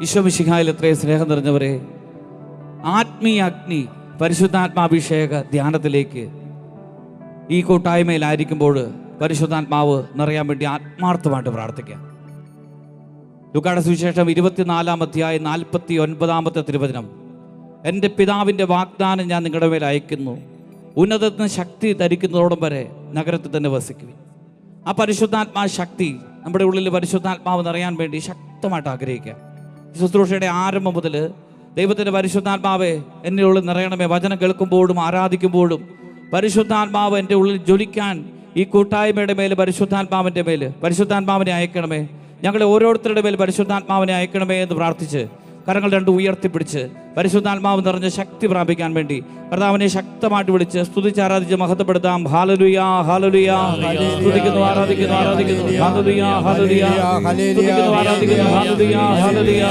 ഈശോ മിശിഹായിൽ എത്രയും സ്നേഹം നിറഞ്ഞവരെ, ആത്മീയ അഗ്നി പരിശുദ്ധാത്മാഭിഷേക ധ്യാനത്തിലേക്ക് ഈ കൂട്ടായ്മയിലായിരിക്കുമ്പോൾ പരിശുദ്ധാത്മാവ് നിറയാൻ വേണ്ടി ആത്മാർത്ഥമായിട്ട് പ്രാർത്ഥിക്കാം. ലൂക്കായുടെ സുവിശേഷം 24-ാം അധ്യായം 49-ാമത്തെ തിരുവചനം, എൻ്റെ പിതാവിൻ്റെ വാഗ്ദാനം ഞാൻ നിങ്ങളുടെ മേൽ അയക്കുന്നു, ഉന്നതത്തിന് ശക്തി ധരിക്കുന്നതോടും വരെ നഗരത്തിൽ തന്നെ വസിക്കുവിൻ. ആ പരിശുദ്ധാത്മാ ശക്തി നമ്മുടെ ഉള്ളിൽ പരിശുദ്ധാത്മാവ് നിറയാൻ വേണ്ടി ശക്തമായിട്ട് ആഗ്രഹിക്കാം. ശുശ്രൂഷയുടെ ആരംഭം മുതൽ ദൈവത്തിൻ്റെ പരിശുദ്ധാത്മാവെ എൻ്റെ ഉള്ളിൽ നിറയണമേ, വചനം കേൾക്കുമ്പോഴും ആരാധിക്കുമ്പോഴും പരിശുദ്ധാത്മാവ് എൻ്റെ ഉള്ളിൽ ജ്വലിക്കാൻ ഈ കൂട്ടായ്മയുടെ മേൽ പരിശുദ്ധാത്മാവിനെ അയക്കണമേ, ഞങ്ങളെ ഓരോരുത്തരുടെ മേൽ പരിശുദ്ധാത്മാവിനെ അയക്കണമേ എന്ന് പ്രാർത്ഥിച്ച് കരങ്ങൾ രണ്ടും ഉയർത്തിപ്പിടിച്ച് പരിശുദ്ധാത്മാവ് നിറഞ്ഞ ശക്തി പ്രാപിക്കാൻ വേണ്ടി കർത്താവിനെ ശക്തമായിട്ട് വിളിച്ച് സ്തുതിച്ച് ആരാധിച്ച് മഹത്വപ്പെടുത്താം. ഹല്ലേലൂയാ ഹല്ലേലൂയാ, സ്തുതിക്കുന്നു ആരാധിക്കുന്നു ആരാധിക്കുന്നു, ഹല്ലേലൂയാ ഹല്ലേലൂയാ, സ്തുതിക്കുന്നു ആരാധിക്കുന്നു, ഹല്ലേലൂയാ ഹല്ലേലൂയാ,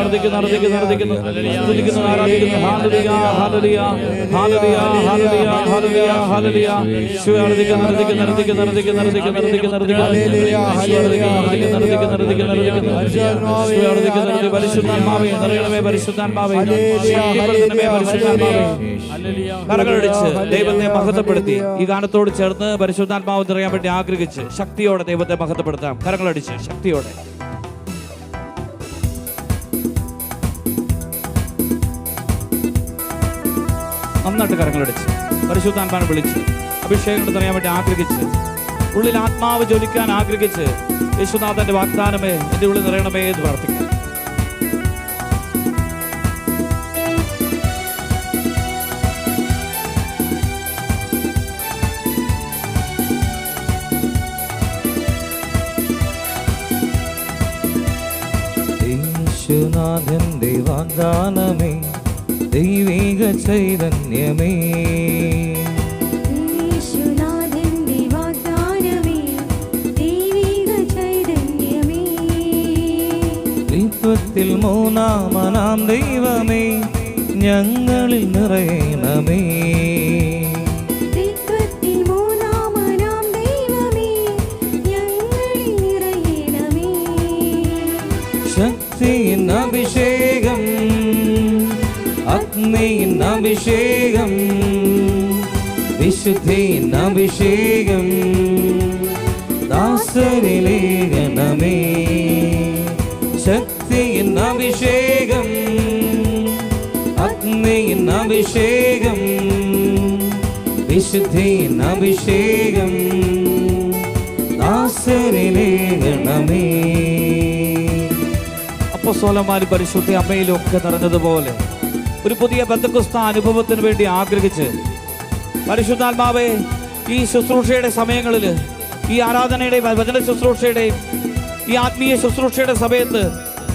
ആരാധിക്കുന്നു ആരാധിക്കുന്നു ആരാധിക്കുന്നു, സ്തുതിക്കുന്നു ആരാധിക്കുന്നു, ഹല്ലേലൂയാ ഹല്ലേലൂയാ ഹല്ലേലൂയാ ഹല്ലേലൂയാ ഹല്ലേലൂയാ ഹല്ലേലൂയാ, ആരാധിക്കുന്നു ആരാധിക്കുന്നു ആരാധിക്കുന്നു ആരാധിക്കുന്നു ആരാധിക്കുന്നു ആരാധിക്കുന്നു ഹല്ലേലൂയാ ഹല്ലേലൂയാ ആരാധിക്കുന്നു ആരാധിക്കുന്നു ആരാധിക്കുന്നു, പരിശുദ്ധാത്മാവേ നിറയണമേ, പരിശുദ്ധാത്മാവേ കരകളടിച്ച് ദൈവത്തെ മഹത്വപ്പെടുത്തി ഈ ഗാനത്തോട് ചേർന്ന് പരിശുദ്ധാത്മാവ് നിറയാൻ വേണ്ടി ആഗ്രഹിച്ച് ശക്തിയോടെ ദൈവത്തെ മഹത്വപ്പെടുത്താം. കരങ്ങളടിച്ച് ശക്തിയോടെ നന്നായിട്ട് കരങ്ങളടിച്ച് പരിശുദ്ധാത്മാവിനെ വിളിച്ച് അഭിഷേകം നിറയാൻ വേണ്ടി ആഗ്രഹിച്ച് ഉള്ളിൽ ആത്മാവ് ജ്വലിക്കാൻ ആഗ്രഹിച്ച് യേശുനാഥന്റെ വാഗ്ദാനമേ എന്റെ ഉള്ളിൽ നിറയണമേ എന്ന് പ്രാർത്ഥിക്കാം. യേശുനാഥന്റെ വാഗ്ദാനമേ, ദൈവിക ചൈതന്യമേ, യേശുനാഥന്റെ വാഗ്ദാനമേ, ദൈവിക ചൈതന്യമേ, ത്രിത്വത്തിൽ മൂന്നാമനാം ദൈവമേ, ഞങ്ങളിൽ നിറയണമേ, ത്രിത്വത്തിൽ മൂന്നാമനാം ദൈവമേ, ഞങ്ങളിൽ നിറയണമേ, ശക്തിയിൻ അഭിഷേകം, അഗ്നിയിൻ അഭിഷേകം, വിശുദ്ധിയിൻ അഭിഷേകം, ദാസരിലേഖനമേ, ശക്തിയിൻ അഭിഷേകം, അഗ്നിയിൻ അഭിഷേകം, വിശുദ്ധിയിൻ അഭിഷേകം, ദാസരിലേഖനമേ. അപ്പോസ്തലന്മാരും പരിശുദ്ധ അമ്മയിലും ഒക്കെ നിറഞ്ഞതുപോലെ ഒരു പുതിയ പെന്തക്കോസ്ത് അനുഭവത്തിന് വേണ്ടി ആഗ്രഹിച്ച് പരിശുദ്ധാത്മാവേ ഈ ശുശ്രൂഷയുടെ സമയങ്ങളിൽ, ഈ ആരാധനയുടെയും വചന ശുശ്രൂഷയുടെയും ഈ ആത്മീയ ശുശ്രൂഷയുടെ സമയത്ത്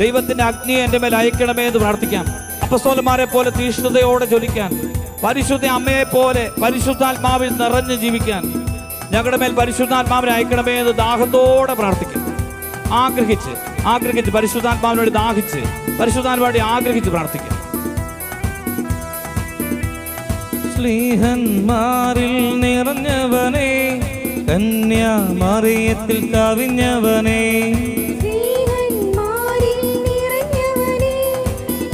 ദൈവത്തിന്റെ അഗ്നിയെ എൻ്റെ മേൽ അയക്കണമേ എന്ന് പ്രാർത്ഥിക്കാം. അപ്പോസ്തലന്മാരെ പോലെ തീഷ്ണതയോടെ ജ്വലിക്കാൻ, പരിശുദ്ധ അമ്മയെ പോലെ പരിശുദ്ധാത്മാവിൽ നിറഞ്ഞ് ജീവിക്കാൻ ഞങ്ങളുടെ മേൽ പരിശുദ്ധാത്മാവിനെ അയക്കണമേ എന്ന് ദാഹത്തോടെ പ്രാർത്ഥിക്കാം. ആഗ്രഹിച്ച് പരിശുദ്ധാത്മാവിനോട് ദാഹിച്ച് പരിശുദ്ധാത്മാവിനെ ആഗ്രഹിച്ച് പ്രാർത്ഥിക്കാം. സ്നേഹന്മാരിൽ നിറഞ്ഞവനെ, കന്യാമറിയത്തിൽ കവിഞ്ഞവനെ, ശ്രീഹന്മാരിൽ നിറഞ്ഞവനേ,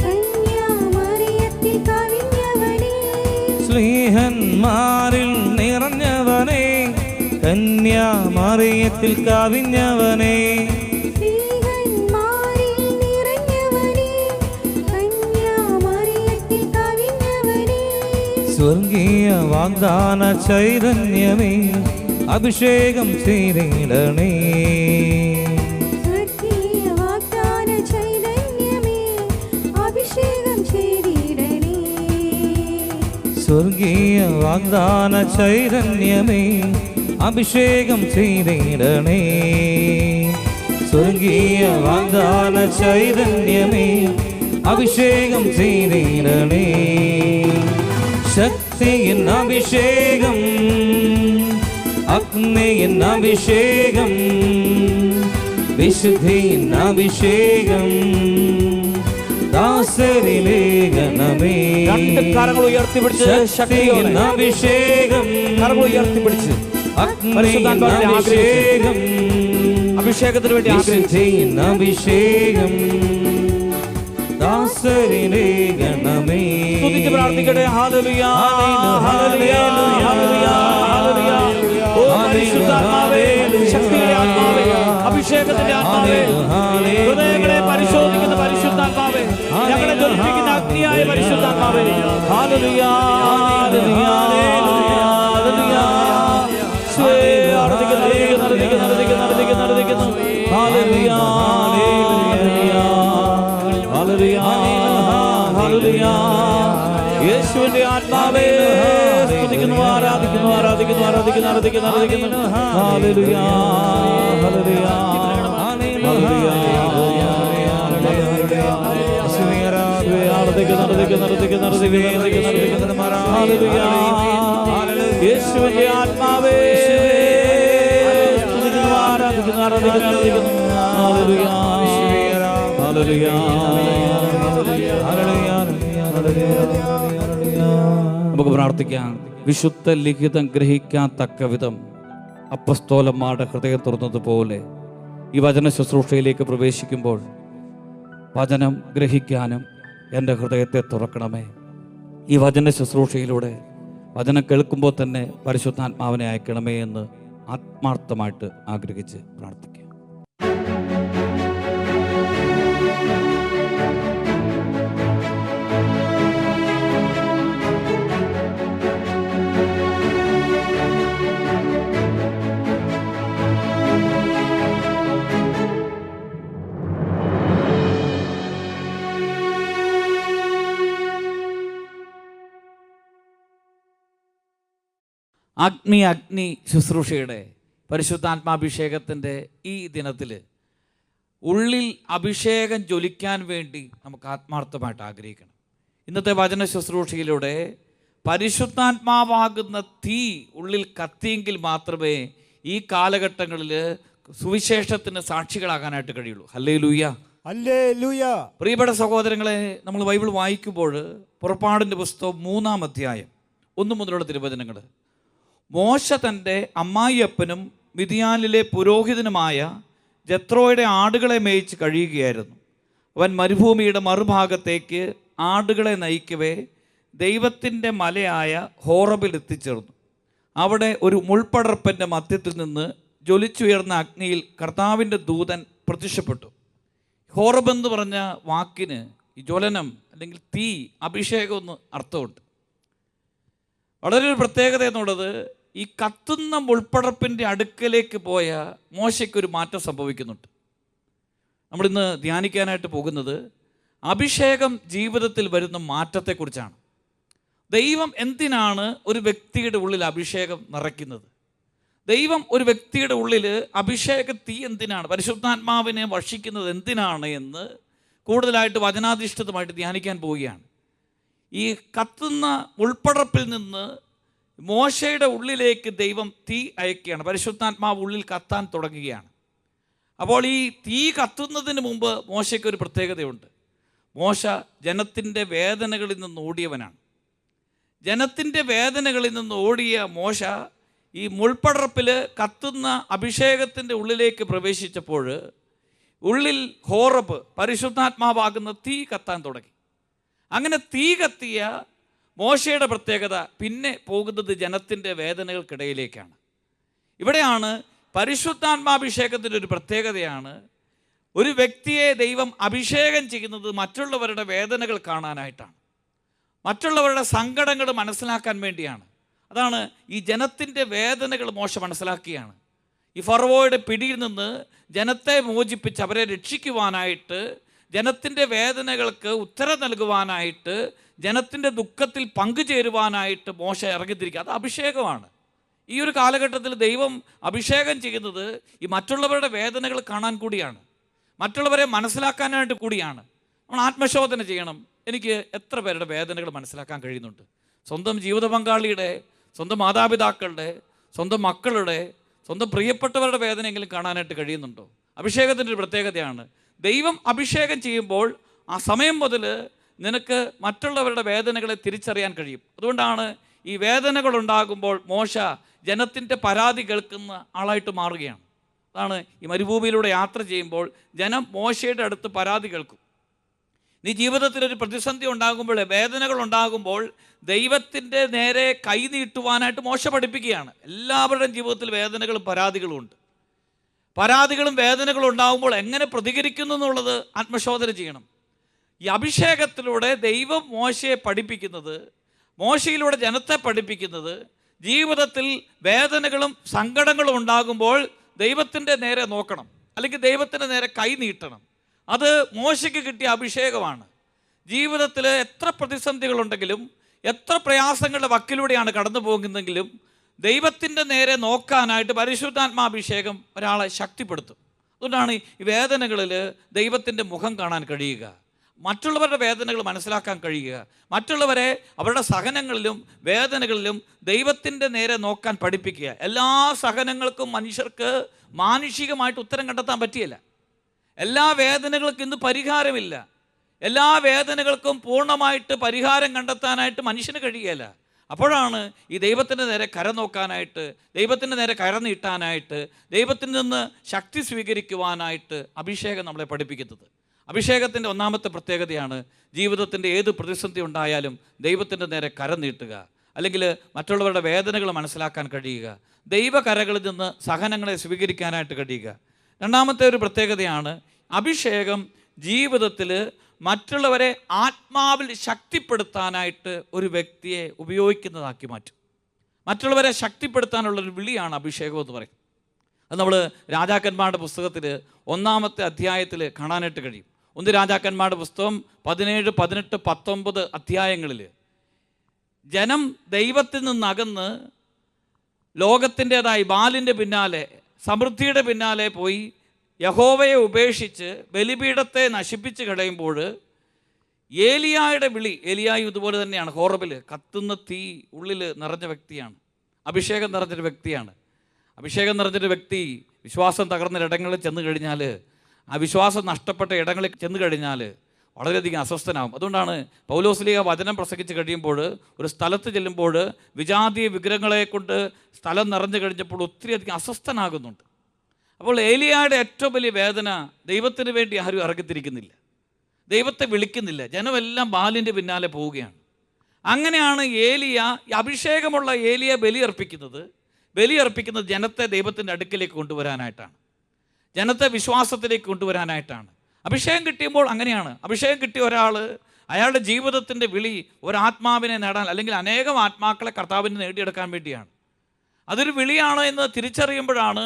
കന്യാമറിയത്തിൽ കവിഞ്ഞവനേ, സ്നേഹന്മാരിൽ നിറഞ്ഞവനെ, കന്യാമറിയത്തിൽ കവിഞ്ഞവനെ, ശ്രീഹന്മാരിൽ നിറഞ്ഞവനേ, കന്യാമറിയത്തിൽ കവിഞ്ഞവനേ, സ്വർഗീയ വാഗ്ദാന ചൈതന്യമേ, അഭിഷേകം ചെയ്തിടണേ, സ്വർഗീയ വാഗ്ദാന ചൈതന്യമേ, അഭിഷേകം ചെയ്തിടണേ, സ്വർഗീയ വാഗ്ദാന ചൈതന്യമേ, അഭിഷേകം ചെയ്തിടണേ, സ്വർഗീയ വാഗ്ദാന ചൈതന്യമേ, അഭിഷേകം ചെയ്തിടണേ, ശക്തിയിൻ അഭിഷേകം, അഗ്നിയിൻ അഭിഷേകം, വിശുദ്ധിയിൻ അഭിഷേകം, ദാസരിലേഖനമേ, രണ്ട് കരങ്ങൾ ഉയർത്തിപ്പിടിച്ച് ശക്തിയോടെ അഭിഷേകം, കരങ്ങൾ ഉയർത്തിപ്പിടിച്ച് പരിശുദ്ധാത്മാവിനെ അഭിഷേകം, അഭിഷേകത്തിന് വേണ്ടി ആഗ്രഹിച്ച് അഭിഷേകം, ദാസരിലേകണമേ. സ്തുതിച്ച് പ്രാർത്ഥിക്കട്ടെ. ഹല്ലേലൂയ, ഹല്ലേലൂയ, ഹല്ലേലൂയ, ഹല്ലേലൂയ. ഓ പരിശുദ്ധാത്മാവേ, ശക്തിയുടെ ആത്മാവേ, അഭിഷേകത്തിന്റെ ആത്മാവേ, ഹൃദയങ്ങളെ പരിശോധിക്കുന്ന പരിശുദ്ധാത്മാവേ, ഞങ്ങളെ ജ്വലിപ്പിക്കുന്ന അഗ്നിയായ പരിശുദ്ധാത്മാവേ. ഹല്ലേലൂയ, ഹല്ലേലൂയ, ഹല്ലേലൂയ. യേശുവിന്റെ ആത്മാവേ, സ്തുതിക്കുന്നു, ആരാധിക്കുന്നു, ആരാധിക്കുന്നു, ആരാധിക്കുന്നു, ആരാധിക്കുന്നു, ആരാധിക്കുന്നു. ഹല്ലേലൂയ, ഹല്ലേലൂയ, ഹല്ലേലൂയ. യേശുവിന്റെ ആത്മാവേ, സ്തുതിക്കുന്നു, ആരാധിക്കുന്നു, ആരാധിക്കുന്നു, ആരാധിക്കുന്നു. ഹല്ലേലൂയ, ഹല്ലേലൂയ, ഹല്ലേലൂയ. നമുക്ക് പ്രാർത്ഥിക്കാം. വിശുദ്ധ ലിഖിതം ഗ്രഹിക്കാൻ തക്ക വിധം അപ്പസ്തോലന്മാരുടെ ഹൃദയം തുറന്നതുപോലെ ഈ വചന ശുശ്രൂഷയിലേക്ക് പ്രവേശിക്കുമ്പോൾ വചനം ഗ്രഹിക്കാനും എൻ്റെ ഹൃദയത്തെ തുറക്കണമേ. ഈ വചന ശുശ്രൂഷയിലൂടെ വചനം കേൾക്കുമ്പോൾ തന്നെ പരിശുദ്ധാത്മാവിനെ അയക്കണമേ എന്ന് ആത്മാർത്ഥമായിട്ട് ആഗ്രഹിച്ച് പ്രാർത്ഥിക്കാം. അഗ്നി ശുശ്രൂഷയുടെ പരിശുദ്ധാത്മാഭിഷേകത്തിൻ്റെ ഈ ദിനത്തിൽ ഉള്ളിൽ അഭിഷേകം ജ്വലിക്കാൻ വേണ്ടി നമുക്ക് ആത്മാർത്ഥമായിട്ട് ആഗ്രഹിക്കണം. ഇന്നത്തെ വചന ശുശ്രൂഷയിലൂടെ പരിശുദ്ധാത്മാവാകുന്ന തീ ഉള്ളിൽ കത്തിയെങ്കിൽ മാത്രമേ ഈ കാലഘട്ടങ്ങളിൽ സുവിശേഷത്തിന് സാക്ഷികളാകാനായിട്ട് കഴിയുള്ളൂ. Hallelujah, hallelujah. പ്രിയപ്പെട്ട സഹോദരങ്ങളെ, നമ്മൾ ബൈബിൾ വായിക്കുമ്പോൾ പുറപ്പാടിൻ്റെ പുസ്തകം 3-ാം അധ്യായം 1 മുതലുള്ള തിരുവചനങ്ങൾ, മോശ തൻ്റെ അമ്മായിയപ്പനും മിദ്യാനിലെ പുരോഹിതനുമായ ജത്രോയുടെ ആടുകളെ മേയിച്ച് കഴിയുകയായിരുന്നു. അവൻ മരുഭൂമിയുടെ മറുഭാഗത്തേക്ക് ആടുകളെ നയിക്കവേ ദൈവത്തിൻ്റെ മലയായ ഹോറബിൽ എത്തിച്ചേർന്നു. അവിടെ ഒരു മുൾപടർപ്പൻ്റെ മധ്യത്തിൽ നിന്ന് ജ്വലിച്ചുയർന്ന അഗ്നിയിൽ കർത്താവിൻ്റെ ദൂതൻ പ്രത്യക്ഷപ്പെട്ടു. ഹോറബ് എന്ന് പറഞ്ഞ വാക്കിന് ഈ ജ്വലനം അല്ലെങ്കിൽ തീ, അഭിഷേകം എന്ന് അർത്ഥമുണ്ട്. വളരെ ഒരു പ്രത്യേകത എന്നുള്ളത്, ഈ കത്തുന്ന മുൾപ്പടർപ്പിൻ്റെ അടുക്കലേക്ക് പോയ മോശയ്ക്കൊരു മാറ്റം സംഭവിക്കുന്നുണ്ട്. നമ്മളിന്ന് ധ്യാനിക്കാനായിട്ട് പോകുന്നത് അഭിഷേകം ജീവിതത്തിൽ വരുന്ന മാറ്റത്തെക്കുറിച്ചാണ്. ദൈവം എന്തിനാണ് ഒരു വ്യക്തിയുടെ ഉള്ളിൽ അഭിഷേകം നിറയ്ക്കുന്നത്? ദൈവം ഒരു വ്യക്തിയുടെ ഉള്ളിൽ അഭിഷേക തീ എന്തിനാണ്, പരിശുദ്ധാത്മാവിനെ വർഷിക്കുന്നത് എന്തിനാണ് എന്ന് കൂടുതലായിട്ട് വചനാധിഷ്ഠിതമായിട്ട് ധ്യാനിക്കാൻ പോവുകയാണ്. ഈ കത്തുന്ന ഉൾപ്പടർപ്പിൽ നിന്ന് മോശയുടെ ഉള്ളിലേക്ക് ദൈവം തീ അയക്കുകയാണ്. പരിശുദ്ധാത്മാവ് ഉള്ളിൽ കത്താൻ തുടങ്ങുകയാണ്. അപ്പോൾ ഈ തീ കത്തുന്നതിന് മുമ്പ് മോശയ്ക്കൊരു പ്രത്യേകതയുണ്ട്. മോശ ജനത്തിൻ്റെ വേദനകളിൽ നിന്ന് ഓടിയവനാണ്. ജനത്തിൻ്റെ വേദനകളിൽ നിന്ന് ഓടിയ മോശ ഈ മുൾപ്പടർപ്പിൽ കത്തുന്ന അഭിഷേകത്തിൻ്റെ ഉള്ളിലേക്ക് പ്രവേശിച്ചപ്പോൾ ഉള്ളിൽ ഹോറബ്, പരിശുദ്ധാത്മാവാകുന്ന തീ കത്താൻ തുടങ്ങി. അങ്ങനെ തീ കത്തിയ മോശയുടെ പ്രത്യേകത പിന്നെ പോകുന്നത് ജനത്തിൻ്റെ വേദനകൾക്കിടയിലേക്കാണ്. ഇവിടെയാണ് പരിശുദ്ധാത്മാഭിഷേകത്തിൻ്റെ ഒരു പ്രത്യേകതയാണ്. ഒരു വ്യക്തിയെ ദൈവം അഭിഷേകം ചെയ്യുന്നത് മറ്റുള്ളവരുടെ വേദനകൾ കാണാനായിട്ടാണ്, മറ്റുള്ളവരുടെ സങ്കടങ്ങൾ മനസ്സിലാക്കാൻ വേണ്ടിയാണ്. അതാണ് ഈ ജനത്തിൻ്റെ വേദനകൾ മോശ മനസ്സിലാക്കിയാണ്. ഈ ഫറവോയുടെ പിടിയിൽ നിന്ന് ജനത്തെ മോചിപ്പിച്ച് അവരെ രക്ഷിക്കുവാനായിട്ട്, ജനത്തിൻ്റെ വേദനകൾക്ക് ഉത്തരം നൽകുവാനായിട്ട്, ജനത്തിൻ്റെ ദുഃഖത്തിൽ പങ്കുചേരുവാനായിട്ട് മോശ ഇറങ്ങിത്തിരിക്കുക. അത് അഭിഷേകമാണ്. ഈ ഒരു കാലഘട്ടത്തിൽ ദൈവം അഭിഷേകം ചെയ്യുന്നത് ഈ മറ്റുള്ളവരുടെ വേദനകൾ കാണാൻ കൂടിയാണ്, മറ്റുള്ളവരെ മനസ്സിലാക്കാനായിട്ട് കൂടിയാണ്. നമ്മൾ ആത്മശോധന ചെയ്യണം. എനിക്ക് എത്ര പേരുടെ വേദനകൾ മനസ്സിലാക്കാൻ കഴിയുന്നുണ്ട്? സ്വന്തം ജീവിത പങ്കാളിയുടെ, സ്വന്തം മാതാപിതാക്കളുടെ, സ്വന്തം മക്കളുടെ, സ്വന്തം പ്രിയപ്പെട്ടവരുടെ വേദനയെങ്കിലും കാണാനായിട്ട് കഴിയുന്നുണ്ടോ? അഭിഷേകത്തിൻ്റെ ഒരു പ്രത്യേകതയാണ്. ദൈവം അഭിഷേകം ചെയ്യുമ്പോൾ ആ സമയം മുതൽ നിനക്ക് മറ്റുള്ളവരുടെ വേദനകളെ തിരിച്ചറിയാൻ കഴിയും. അതുകൊണ്ടാണ് ഈ വേദനകൾ ഉണ്ടാകുമ്പോൾ മോശ ജനത്തിൻ്റെ പരാതി കേൾക്കുന്ന ആളായിട്ട് മാറുകയാണ്. അതാണ് ഈ മരുഭൂമിയിലൂടെ യാത്ര ചെയ്യുമ്പോൾ ജനം മോശയുടെ അടുത്ത് പരാതി കേൾക്കും. നീ ജീവിതത്തിൽ ഒരു പ്രതിസന്ധി ഉണ്ടാകുമ്പോൾ, വേദനകൾ ഉണ്ടാകുമ്പോൾ ദൈവത്തിൻ്റെ നേരെ കൈ നീട്ടുവാനായിട്ട് മോശ പഠിപ്പിക്കുകയാണ്. എല്ലാവരുടെയും ജീവിതത്തിൽ വേദനകളും പരാതികളും ഉണ്ട്. പരാതികളും വേദനകളും ഉണ്ടാകുമ്പോൾ എങ്ങനെ പ്രതികരിക്കുന്നു എന്നുള്ളത് ആത്മശോധന ചെയ്യണം. ഈ അഭിഷേകത്തിലൂടെ ദൈവം മോശയെ പഠിപ്പിക്കുന്നത്, മോശയിലൂടെ ജനത്തെ പഠിപ്പിക്കുന്നത്, ജീവിതത്തിൽ വേദനകളും സങ്കടങ്ങളും ഉണ്ടാകുമ്പോൾ ദൈവത്തിൻ്റെ നേരെ നോക്കണം, അല്ലെങ്കിൽ ദൈവത്തിൻ്റെ നേരെ കൈ നീട്ടണം. അത് മോശയ്ക്ക് കിട്ടിയ അഭിഷേകമാണ്. ജീവിതത്തിൽ എത്ര പ്രതിസന്ധികളുണ്ടെങ്കിലും, എത്ര പ്രയാസങ്ങളുടെ വക്കിലൂടെയാണ് കടന്നു പോകുന്നതെങ്കിലും ദൈവത്തിൻ്റെ നേരെ നോക്കാനായിട്ട് പരിശുദ്ധാത്മാഭിഷേകം ഒരാളെ ശക്തിപ്പെടുത്തും. അതുകൊണ്ടാണ് ഈ വേദനകളിൽ ദൈവത്തിൻ്റെ മുഖം കാണാൻ കഴിയുക, മറ്റുള്ളവരുടെ വേദനകൾ മനസ്സിലാക്കാൻ കഴിയുക, മറ്റുള്ളവരെ അവരുടെ സഹനങ്ങളിലും വേദനകളിലും ദൈവത്തിൻ്റെ നേരെ നോക്കാൻ പഠിപ്പിക്കുക. എല്ലാ സഹനങ്ങൾക്കും മനുഷ്യർക്ക് മാനുഷികമായിട്ട് ഉത്തരം കണ്ടെത്താൻ പറ്റിയില്ല. എല്ലാ വേദനകൾക്കും ഇന്ന് പരിഹാരമില്ല. എല്ലാ വേദനകൾക്കും പൂർണ്ണമായിട്ട് പരിഹാരം കണ്ടെത്താനായിട്ട് മനുഷ്യന് കഴിയുകയില്ല. അപ്പോഴാണ് ഈ ദൈവത്തിൻ്റെ നേരെ കര നോക്കാനായിട്ട്, ദൈവത്തിൻ്റെ നേരെ കര നീട്ടാനായിട്ട്, ദൈവത്തിൽ നിന്ന് ശക്തി സ്വീകരിക്കുവാനായിട്ട് അഭിഷേകം നമ്മളെ പഠിപ്പിക്കുന്നത്. അഭിഷേകത്തിൻ്റെ ഒന്നാമത്തെ പ്രത്യേകതയാണ് ജീവിതത്തിൻ്റെ ഏത് പ്രതിസന്ധി ഉണ്ടായാലും ദൈവത്തിൻ്റെ നേരെ കര നീട്ടുക, അല്ലെങ്കിൽ മറ്റുള്ളവരുടെ വേദനകൾ മനസ്സിലാക്കാൻ കഴിയുക, ദൈവകരകളിൽ നിന്ന് സഹനങ്ങളെ സ്വീകരിക്കാനായിട്ട് കഴിയുക. രണ്ടാമത്തെ ഒരു പ്രത്യേകതയാണ് അഭിഷേകം ജീവിതത്തിൽ മറ്റുള്ളവരെ ആത്മാവിൽ ശക്തിപ്പെടുത്താനായിട്ട് ഒരു വ്യക്തിയെ ഉപയോഗിക്കുന്നതാക്കി മാറ്റും. മറ്റുള്ളവരെ ശക്തിപ്പെടുത്താനുള്ളൊരു വിളിയാണ് അഭിഷേകം എന്ന് പറയും. അത് നമ്മൾ രാജാക്കന്മാരുടെ പുസ്തകത്തിൽ 1-ാമത്തെ അധ്യായത്തിൽ കാണാനായിട്ട് കഴിയും. 1 രാജാക്കന്മാരുടെ പുസ്തകം 17, 18, 19 അധ്യായങ്ങളിൽ ജനം ദൈവത്തിൽ നിന്നകന്ന് ലോകത്തിൻ്റെതായി ബാലിൻ്റെ പിന്നാലെ, സമൃദ്ധിയുടെ പിന്നാലെ പോയി യഹോവയെ ഉപേക്ഷിച്ച് ബലിപീഠത്തെ നശിപ്പിച്ച് കളയുമ്പോൾ ഏലിയായുടെ വിളി, ഏലിയായും ഇതുപോലെ തന്നെയാണ്. ഹോറബിൽ കത്തുന്ന തീ ഉള്ളിൽ നിറഞ്ഞ വ്യക്തിയാണ്, അഭിഷേകം നിറഞ്ഞൊരു വ്യക്തിയാണ്. അഭിഷേകം നിറഞ്ഞൊരു വ്യക്തി വിശ്വാസം തകർന്ന ഇടങ്ങളിൽ ചെന്ന് കഴിഞ്ഞാൽ, ആ വിശ്വാസം നഷ്ടപ്പെട്ട ഇടങ്ങളിൽ ചെന്ന് കഴിഞ്ഞാൽ വളരെയധികം അസ്വസ്ഥനാകും. അതുകൊണ്ടാണ് പൗലോസ്ലീഹ വചനം പ്രസംഗിച്ച് കഴിയുമ്പോൾ ഒരു സ്ഥലത്ത് ചെല്ലുമ്പോൾ വിജാതീയ വിഗ്രഹങ്ങളെ കൊണ്ട് സ്ഥലം നിറഞ്ഞു കഴിഞ്ഞപ്പോൾ ഒത്തിരിയധികം അസ്വസ്ഥനാകുന്നുണ്ട്. അപ്പോൾ ഏലിയായുടെ ഏറ്റവും വലിയ വേദന, ദൈവത്തിന് വേണ്ടി ആരും ഇറങ്ങിത്തിരിക്കുന്നില്ല, ദൈവത്തെ വിളിക്കുന്നില്ല, ജനമെല്ലാം ബാലിൻ്റെ പിന്നാലെ പോവുകയാണ്. അങ്ങനെയാണ് ഏലിയ, അഭിഷേകമുള്ള ഏലിയ ബലിയർപ്പിക്കുന്നത് ജനത്തെ ദൈവത്തിൻ്റെ അടുക്കിലേക്ക് കൊണ്ടുവരാനായിട്ടാണ്, ജനത്തെ വിശ്വാസത്തിലേക്ക് കൊണ്ടുവരാനായിട്ടാണ്. അഭിഷേകം കിട്ടിയപ്പോൾ അങ്ങനെയാണ്. അഭിഷേകം കിട്ടിയ ഒരാൾ അയാളുടെ ജീവിതത്തിൻ്റെ വിളി ഒരാത്മാവിനെ നേടാൻ, അല്ലെങ്കിൽ അനേകം ആത്മാക്കളെ കർത്താവിന് നേടിയെടുക്കാൻ വേണ്ടിയാണ്. അതൊരു വിളിയാണ് എന്ന് തിരിച്ചറിയുമ്പോഴാണ്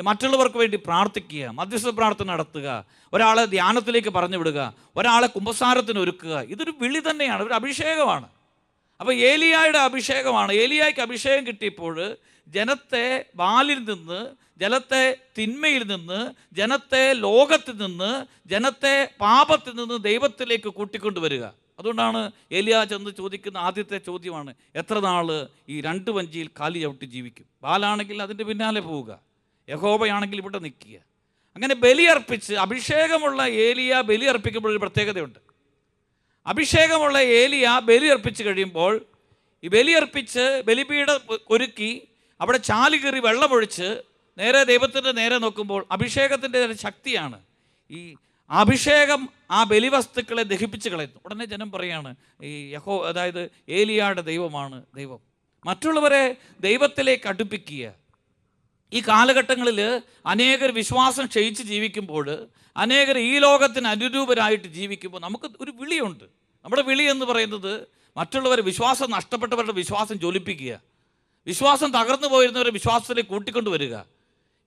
മറ്റുള്ളവർക്ക് വേണ്ടി പ്രാർത്ഥിക്കുക, മധ്യസ്ഥ പ്രാർത്ഥന നടത്തുക, ഒരാളെ ധ്യാനത്തിലേക്ക് പറഞ്ഞു വിടുക, ഒരാളെ കുമ്പസാരത്തിന് ഒരുക്കുക. ഇതൊരു വിളി തന്നെയാണ്, ഒരു അഭിഷേകമാണ്. അപ്പോൾ ഏലിയായുടെ അഭിഷേകമാണ്. ഏലിയായ്ക്ക് അഭിഷേകം കിട്ടിയപ്പോൾ ജനത്തെ ബാലിൽ നിന്ന്, ജനത്തെ തിന്മയിൽ നിന്ന്, ജനത്തെ ലോകത്തിൽ നിന്ന്, ജനത്തെ പാപത്തിൽ നിന്ന് ദൈവത്തിലേക്ക് കൂട്ടിക്കൊണ്ടുവരിക. അതുകൊണ്ടാണ് ഏലിയാ ചെന്ന് ചോദിക്കുന്ന ആദ്യത്തെ ചോദ്യമാണ്, എത്ര നാൾ ഈ 2 വഞ്ചിയിൽ കാലി ചവിട്ടി ജീവിക്കും? ബാലാണെങ്കിൽ അതിൻ്റെ പിന്നാലെ പോവുക, യഹോവയാണെങ്കിൽ ഇവിടെ നിൽക്കുക. അങ്ങനെ ബലിയർപ്പിച്ച്, അഭിഷേകമുള്ള ഏലിയ ബലിയർപ്പിക്കുമ്പോഴൊരു പ്രത്യേകതയുണ്ട്. അഭിഷേകമുള്ള ഏലിയ ബലിയർപ്പിച്ച് കഴിയുമ്പോൾ, ഈ ബലിയർപ്പിച്ച് ബലിപീഠം ഒരുക്കി അവിടെ ചാലി കയറി വെള്ളമൊഴിച്ച് നേരെ ദൈവത്തിൻ്റെ നേരെ നോക്കുമ്പോൾ അഭിഷേകത്തിൻ്റെ ശക്തിയാണ്. ഈ അഭിഷേകം ആ ബലിവസ്തുക്കളെ ദഹിപ്പിച്ച് കളയുന്നു. ഉടനെ ജനം പറയാണ്, ഈ അതായത് ഏലിയായുടെ ദൈവമാണ് ദൈവം. മറ്റുള്ളവരെ ദൈവത്തിലേക്ക് അടുപ്പിക്കുക. ഈ കാലഘട്ടങ്ങളിൽ അനേകർ വിശ്വാസം ക്ഷയിച്ച് ജീവിക്കുമ്പോൾ, അനേകർ ഈ ലോകത്തിന് അനുരൂപരായിട്ട് ജീവിക്കുമ്പോൾ നമുക്ക് ഒരു വിളിയുണ്ട്. നമ്മുടെ വിളി എന്ന് പറയുന്നത് മറ്റുള്ളവർ, വിശ്വാസം നഷ്ടപ്പെട്ടവരുടെ വിശ്വാസം ജ്വലിപ്പിക്കുക, വിശ്വാസം തകർന്നു പോയിരുന്നവരെ വിശ്വാസത്തിലേക്ക് കൂട്ടിക്കൊണ്ടുവരിക.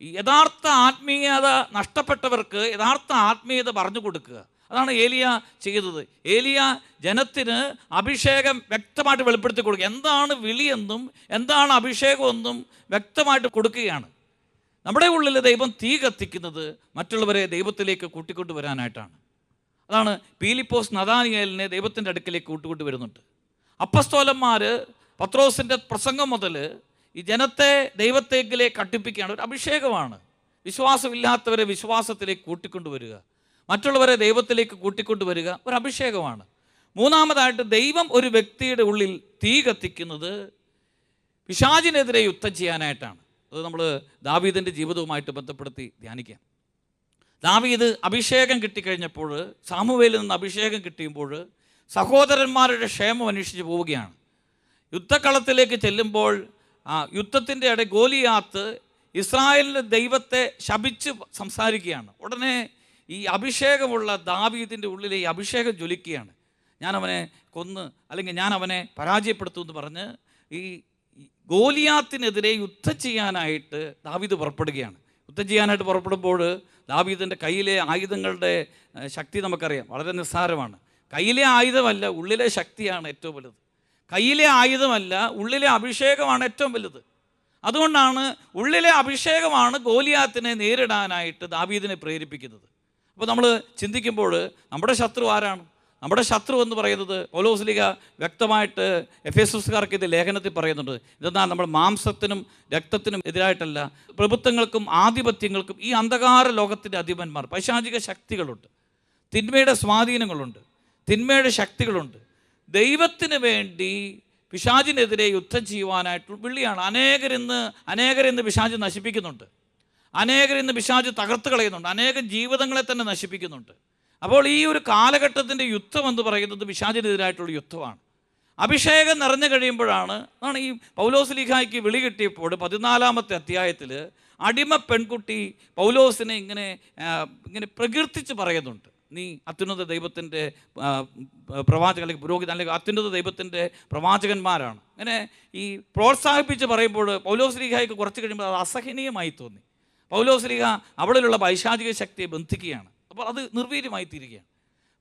ഈ യഥാർത്ഥ ആത്മീയത നഷ്ടപ്പെട്ടവർക്ക് യഥാർത്ഥ ആത്മീയത പറഞ്ഞു കൊടുക്കുക. അതാണ് ഏലിയ ചെയ്തത്. ഏലിയ ജനത്തിന് അഭിഷേകം വ്യക്തമായിട്ട് വെളിപ്പെടുത്തി കൊടുക്കുക. എന്താണ് വിളിയെന്നും എന്താണ് അഭിഷേകമെന്നും വ്യക്തമായിട്ട് കൊടുക്കുകയാണ്. നമ്മുടെ ഉള്ളിൽ ദൈവം തീ കത്തിക്കുന്നത് മറ്റുള്ളവരെ ദൈവത്തിലേക്ക് കൂട്ടിക്കൊണ്ടുവരാനായിട്ടാണ്. അതാണ് പീലിപ്പോസ് നഥാനിയേലിനെ ദൈവത്തിൻ്റെ അടുക്കിലേക്ക് കൂട്ടിക്കൊണ്ടുവരുന്നുണ്ട്. അപ്പസ്തോലന്മാർ പത്രോസിൻ്റെ പ്രസംഗം മുതൽ ഈ ജനത്തെ ദൈവത്തേക്കിലേക്ക് അടുപ്പിക്കുകയാണ്. ഒരു അഭിഷേകമാണ്. വിശ്വാസമില്ലാത്തവരെ വിശ്വാസത്തിലേക്ക് കൂട്ടിക്കൊണ്ടുവരിക, മറ്റുള്ളവരെ ദൈവത്തിലേക്ക് കൂട്ടിക്കൊണ്ടുവരിക ഒരു അഭിഷേകമാണ്. മൂന്നാമതായിട്ട് ദൈവം ഒരു വ്യക്തിയുടെ ഉള്ളിൽ തീ കത്തിക്കുന്നത് പിശാചിനെതിരെ യുദ്ധം ചെയ്യാനായിട്ടാണ്. അത് നമ്മൾ ദാവീദിൻ്റെ ജീവിതവുമായിട്ട് ബന്ധപ്പെടുത്തി ധ്യാനിക്കാം. ദാവീദ് അഭിഷേകം കിട്ടിക്കഴിഞ്ഞപ്പോൾ, സാമുവേലിൽ നിന്ന് അഭിഷേകം കിട്ടിയപ്പോൾ സഹോദരന്മാരുടെ ക്ഷേമം അന്വേഷിച്ച് പോവുകയാണ്. യുദ്ധക്കളത്തിലേക്ക് ചെല്ലുമ്പോൾ യുദ്ധത്തിൻ്റെ ഇടയിൽ ഗോലിയാത്ത് ഇസ്രായേലിൻ്റെ ദൈവത്തെ ശപിച്ച് സംസാരിക്കുകയാണ്. ഉടനെ ഈ അഭിഷേകമുള്ള ദാവീദിൻ്റെ ഉള്ളിലെ ഈ അഭിഷേകം ജ്വലിക്കുകയാണ്. ഞാൻ അവനെ കൊന്ന്, അല്ലെങ്കിൽ ഞാൻ അവനെ പരാജയപ്പെടുത്തുമെന്ന് പറഞ്ഞ് ഈ ഗോലിയാത്തിനെതിരെ യുദ്ധം ചെയ്യാനായിട്ട് ദാവീദ് പുറപ്പെടുകയാണ്. യുദ്ധം ചെയ്യാനായിട്ട് പുറപ്പെടുമ്പോൾ ദാവീദിൻ്റെ കയ്യിലെ ആയുധങ്ങളുടെ ശക്തി നമുക്കറിയാം, വളരെ നിസ്സാരമാണ്. കയ്യിലെ ആയുധമല്ല, ഉള്ളിലെ ശക്തിയാണ് ഏറ്റവും വലുത്. കയ്യിലെ ആയുധമല്ല, ഉള്ളിലെ അഭിഷേകമാണ് ഏറ്റവും വലുത്. അതുകൊണ്ടാണ് ഉള്ളിലെ അഭിഷേകമാണ് ഗോലിയാത്തിനെ നേരിടാനായിട്ട് ദാവീദിനെ പ്രേരിപ്പിക്കുന്നത്. അപ്പോൾ നമ്മൾ ചിന്തിക്കുമ്പോൾ നമ്മുടെ ശത്രു ആരാണ്? നമ്മുടെ ശത്രു എന്ന് പറയുന്നത് പൗലോസ്ലീഹ വ്യക്തമായിട്ട് എഫേസുസുകാർക്ക് ഇത് ലേഖനത്തിൽ പറയുന്നുണ്ട്. ഇതെന്നാൽ നമ്മൾ മാംസത്തിനും രക്തത്തിനും എതിരായിട്ടല്ല, പ്രഭുത്വങ്ങൾക്കും ആധിപത്യങ്ങൾക്കും, ഈ അന്ധകാര ലോകത്തിൻ്റെ അധിപന്മാർ, പൈശാചിക ശക്തികളുണ്ട്, തിന്മയുടെ സ്വാധീനങ്ങളുണ്ട്, തിന്മയുടെ ശക്തികളുണ്ട്. ദൈവത്തിന് വേണ്ടി പിശാചിനെതിരെ യുദ്ധം ചെയ്യുവാനായിട്ട് വിളിയാണ്. അനേകരിന്ന് പിശാച് നശിപ്പിക്കുന്നുണ്ട്, അനേകരിന്ന് പിശാച് തകർത്ത് കളയുന്നുണ്ട്, അനേകം ജീവിതങ്ങളെ തന്നെ നശിപ്പിക്കുന്നുണ്ട്. അപ്പോൾ ഈ ഒരു കാലഘട്ടത്തിൻ്റെ യുദ്ധം എന്ന് പറയുന്നത് പിശാചിനെതിരായിട്ടുള്ള യുദ്ധമാണ്. അഭിഷേകം നിറഞ്ഞു കഴിയുമ്പോഴാണ് ഈ പൗലോസ്ലീഹായ്ക്ക് വിളി കിട്ടിയപ്പോൾ 14-ാമത്തെ അധ്യായത്തിൽ അടിമ പെൺകുട്ടി പൗലോസിനെ ഇങ്ങനെ പ്രകീർത്തിച്ച് പറയുന്നുണ്ട്. നീ അത്യുന്നത ദൈവത്തിൻ്റെ പ്രവാചകൻ, അല്ലെങ്കിൽ പുരോഹിതൻ, അല്ലെങ്കിൽ അത്യുന്നത ദൈവത്തിൻ്റെ പ്രവാചകന്മാരാണ്. അങ്ങനെ ഈ പ്രോത്സാഹിപ്പിച്ച് പറയുമ്പോൾ പൗലോസ്ലീഹായ്ക്ക് കുറച്ച് കഴിയുമ്പോൾ അത് അസഹനീയമായി തോന്നി. പൗലോസ്ലീഹ അവളിലുള്ള പൈശാചിക ശക്തിയെ ബന്ധിക്കുകയാണ്. അപ്പോൾ അത് നിർവീര്യമായി തീരുകയാണ്.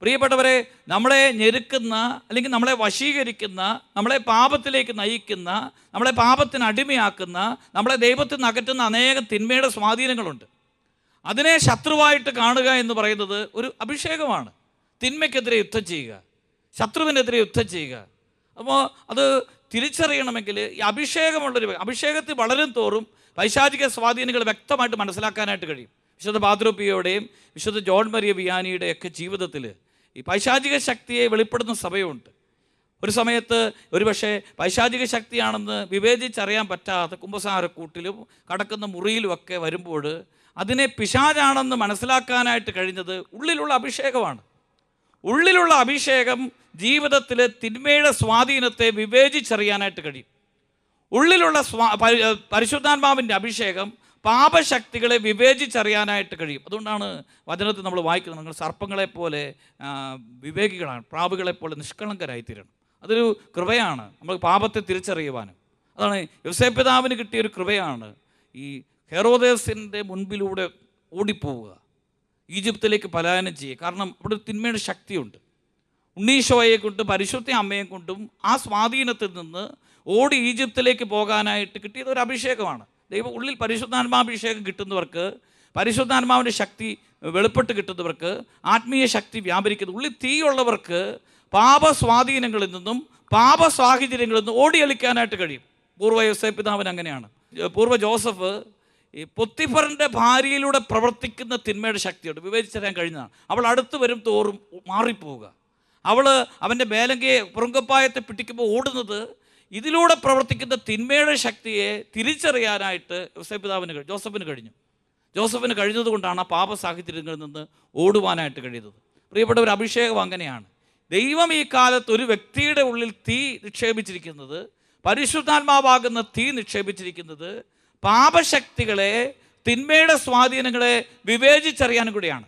പ്രിയപ്പെട്ടവരെ, നമ്മളെ ഞെരുക്കുന്ന, അല്ലെങ്കിൽ നമ്മളെ വശീകരിക്കുന്ന, നമ്മളെ പാപത്തിലേക്ക് നയിക്കുന്ന, നമ്മളെ പാപത്തിന് അടിമയാക്കുന്ന, നമ്മളെ ദൈവത്തിൽ നിന്ന് അകറ്റുന്ന അനേകം തിന്മയുടെ സ്വാധീനങ്ങളുണ്ട്. അതിനെ ശത്രുവായിട്ട് കാണുക എന്ന് പറയുന്നത് ഒരു അഭിഷേകമാണ്. തിന്മയ്ക്കെതിരെ യുദ്ധം ചെയ്യുക, ശത്രുവിനെതിരെ യുദ്ധം ചെയ്യുക. അപ്പോൾ അത് തിരിച്ചറിയണമെങ്കിൽ ഈ അഭിഷേകത്തിൽ വളരും തോറും പൈശാചിക സ്വാധീനങ്ങൾ വ്യക്തമായിട്ട് മനസ്സിലാക്കാനായിട്ട് കഴിയും. വിശുദ്ധ പാദ്രോപ്പിയോടെയും വിശുദ്ധ ജോൺ മരിയ വിയാനിയുടെയൊക്കെ ജീവിതത്തിൽ ഈ പൈശാചിക ശക്തിയെ വെളിപ്പെടുന്ന സഭയുണ്ട്. ഒരു സമയത്ത് ഒരുപക്ഷെ പൈശാചിക ശക്തിയാണെന്ന് വിവേചിച്ചറിയാൻ പറ്റാത്ത കുമ്പസാരക്കൂട്ടിലും കടക്കുന്ന മുറിയിലുമൊക്കെ വരുമ്പോൾ അതിനെ പിശാചാണെന്ന് മനസ്സിലാക്കാനായിട്ട് കഴിഞ്ഞത് ഉള്ളിലുള്ള അഭിഷേകമാണ്. ഉള്ളിലുള്ള അഭിഷേകം ജീവിതത്തിലെ തിന്മയുടെ സ്വാധീനത്തെ വിവേചിച്ചറിയാനായിട്ട് കഴിയും. ഉള്ളിലുള്ള പരിശുദ്ധാത്മാവിൻ്റെ അഭിഷേകം പാപശക്തികളെ വിവേചിച്ചറിയാനായിട്ട് കഴിയും. അതുകൊണ്ടാണ് വചനത്തിൽ നമ്മൾ വായിക്കുന്നത്, നിങ്ങൾ സർപ്പങ്ങളെപ്പോലെ വിവേകികളാണ്, പ്രാവുകളെപ്പോലെ നിഷ്കളങ്കരായിത്തീരണം. അതൊരു കൃപയാണ്, നമ്മൾ പാപത്തെ തിരിച്ചറിയുവാനും. അതാണ് യോസേപ്പ് പിതാവിന് കിട്ടിയൊരു കൃപയാണ്. ഈ ഹെറോദേസിൻ്റെ മുൻപിലൂടെ ഓടിപ്പോവുക, ഈജിപ്തിലേക്ക് പലായനം ചെയ്യുക. കാരണം അവിടെ ഒരു തിന്മയുടെ ശക്തിയുണ്ട്. ഉണ്ണീശോയെ കൊണ്ടും പരിശുദ്ധ അമ്മയെ കൊണ്ടും ആ സ്വാധീനത്തിൽ നിന്ന് ഓടി ഈജിപ്തിലേക്ക് പോകാനായിട്ട് കിട്ടിയത് ഒരു അഭിഷേകമാണ്. ദൈവം ഉള്ളിൽ പരിശുദ്ധാത്മാഭിഷേകം കിട്ടുന്നവർക്ക്, പരിശുദ്ധാത്മാവിൻ്റെ ശക്തി വെളിപ്പെട്ട് കിട്ടുന്നവർക്ക്, ആത്മീയ ശക്തി വ്യാപരിക്കുന്നത്, ഉള്ളിൽ തീയുള്ളവർക്ക് പാപസ്വാധീനങ്ങളിൽ നിന്നും പാപ സാഹചര്യങ്ങളിൽ നിന്നും ഓടിയളിക്കാനായിട്ട് കഴിയും. പൂർവ്വ യോസേപ്പ് പിതാവിന് അങ്ങനെയാണ്. പൂർവ്വ ജോസഫ് ഈ പൊത്തിഫറിൻ്റെ ഭാര്യയിലൂടെ പ്രവർത്തിക്കുന്ന തിന്മയുടെ ശക്തിയോട് വിവേചിച്ചറിയാൻ കഴിഞ്ഞതാണ്. അവൾ അടുത്ത് വരും തോറും മാറിപ്പോവുക. അവൾ അവൻ്റെ മേലങ്കയെ പുറങ്കപ്പായത്തെ പിടിക്കുമ്പോൾ ഓടുന്നത് ഇതിലൂടെ പ്രവർത്തിക്കുന്ന തിന്മയുടെ ശക്തിയെ തിരിച്ചറിയാനായിട്ട് ജോസഫിന് കഴിഞ്ഞതുകൊണ്ടാണ് ആ പാപ സാഹചര്യങ്ങളിൽ നിന്ന് ഓടുവാനായിട്ട് കഴിയുന്നത്. പ്രിയപ്പെട്ട ഒരു അഭിഷേകം അങ്ങനെയാണ്. ദൈവം ഈ കാലത്ത് ഒരു വ്യക്തിയുടെ ഉള്ളിൽ തീ നിക്ഷേപിച്ചിരിക്കുന്നത്, പരിശുദ്ധാത്മാവാകുന്ന തീ നിക്ഷേപിച്ചിരിക്കുന്നത് പാപശക്തികളെ, തിന്മയുടെ സ്വാധീനങ്ങളെ വിവേചിച്ചറിയാനും കൂടിയാണ്.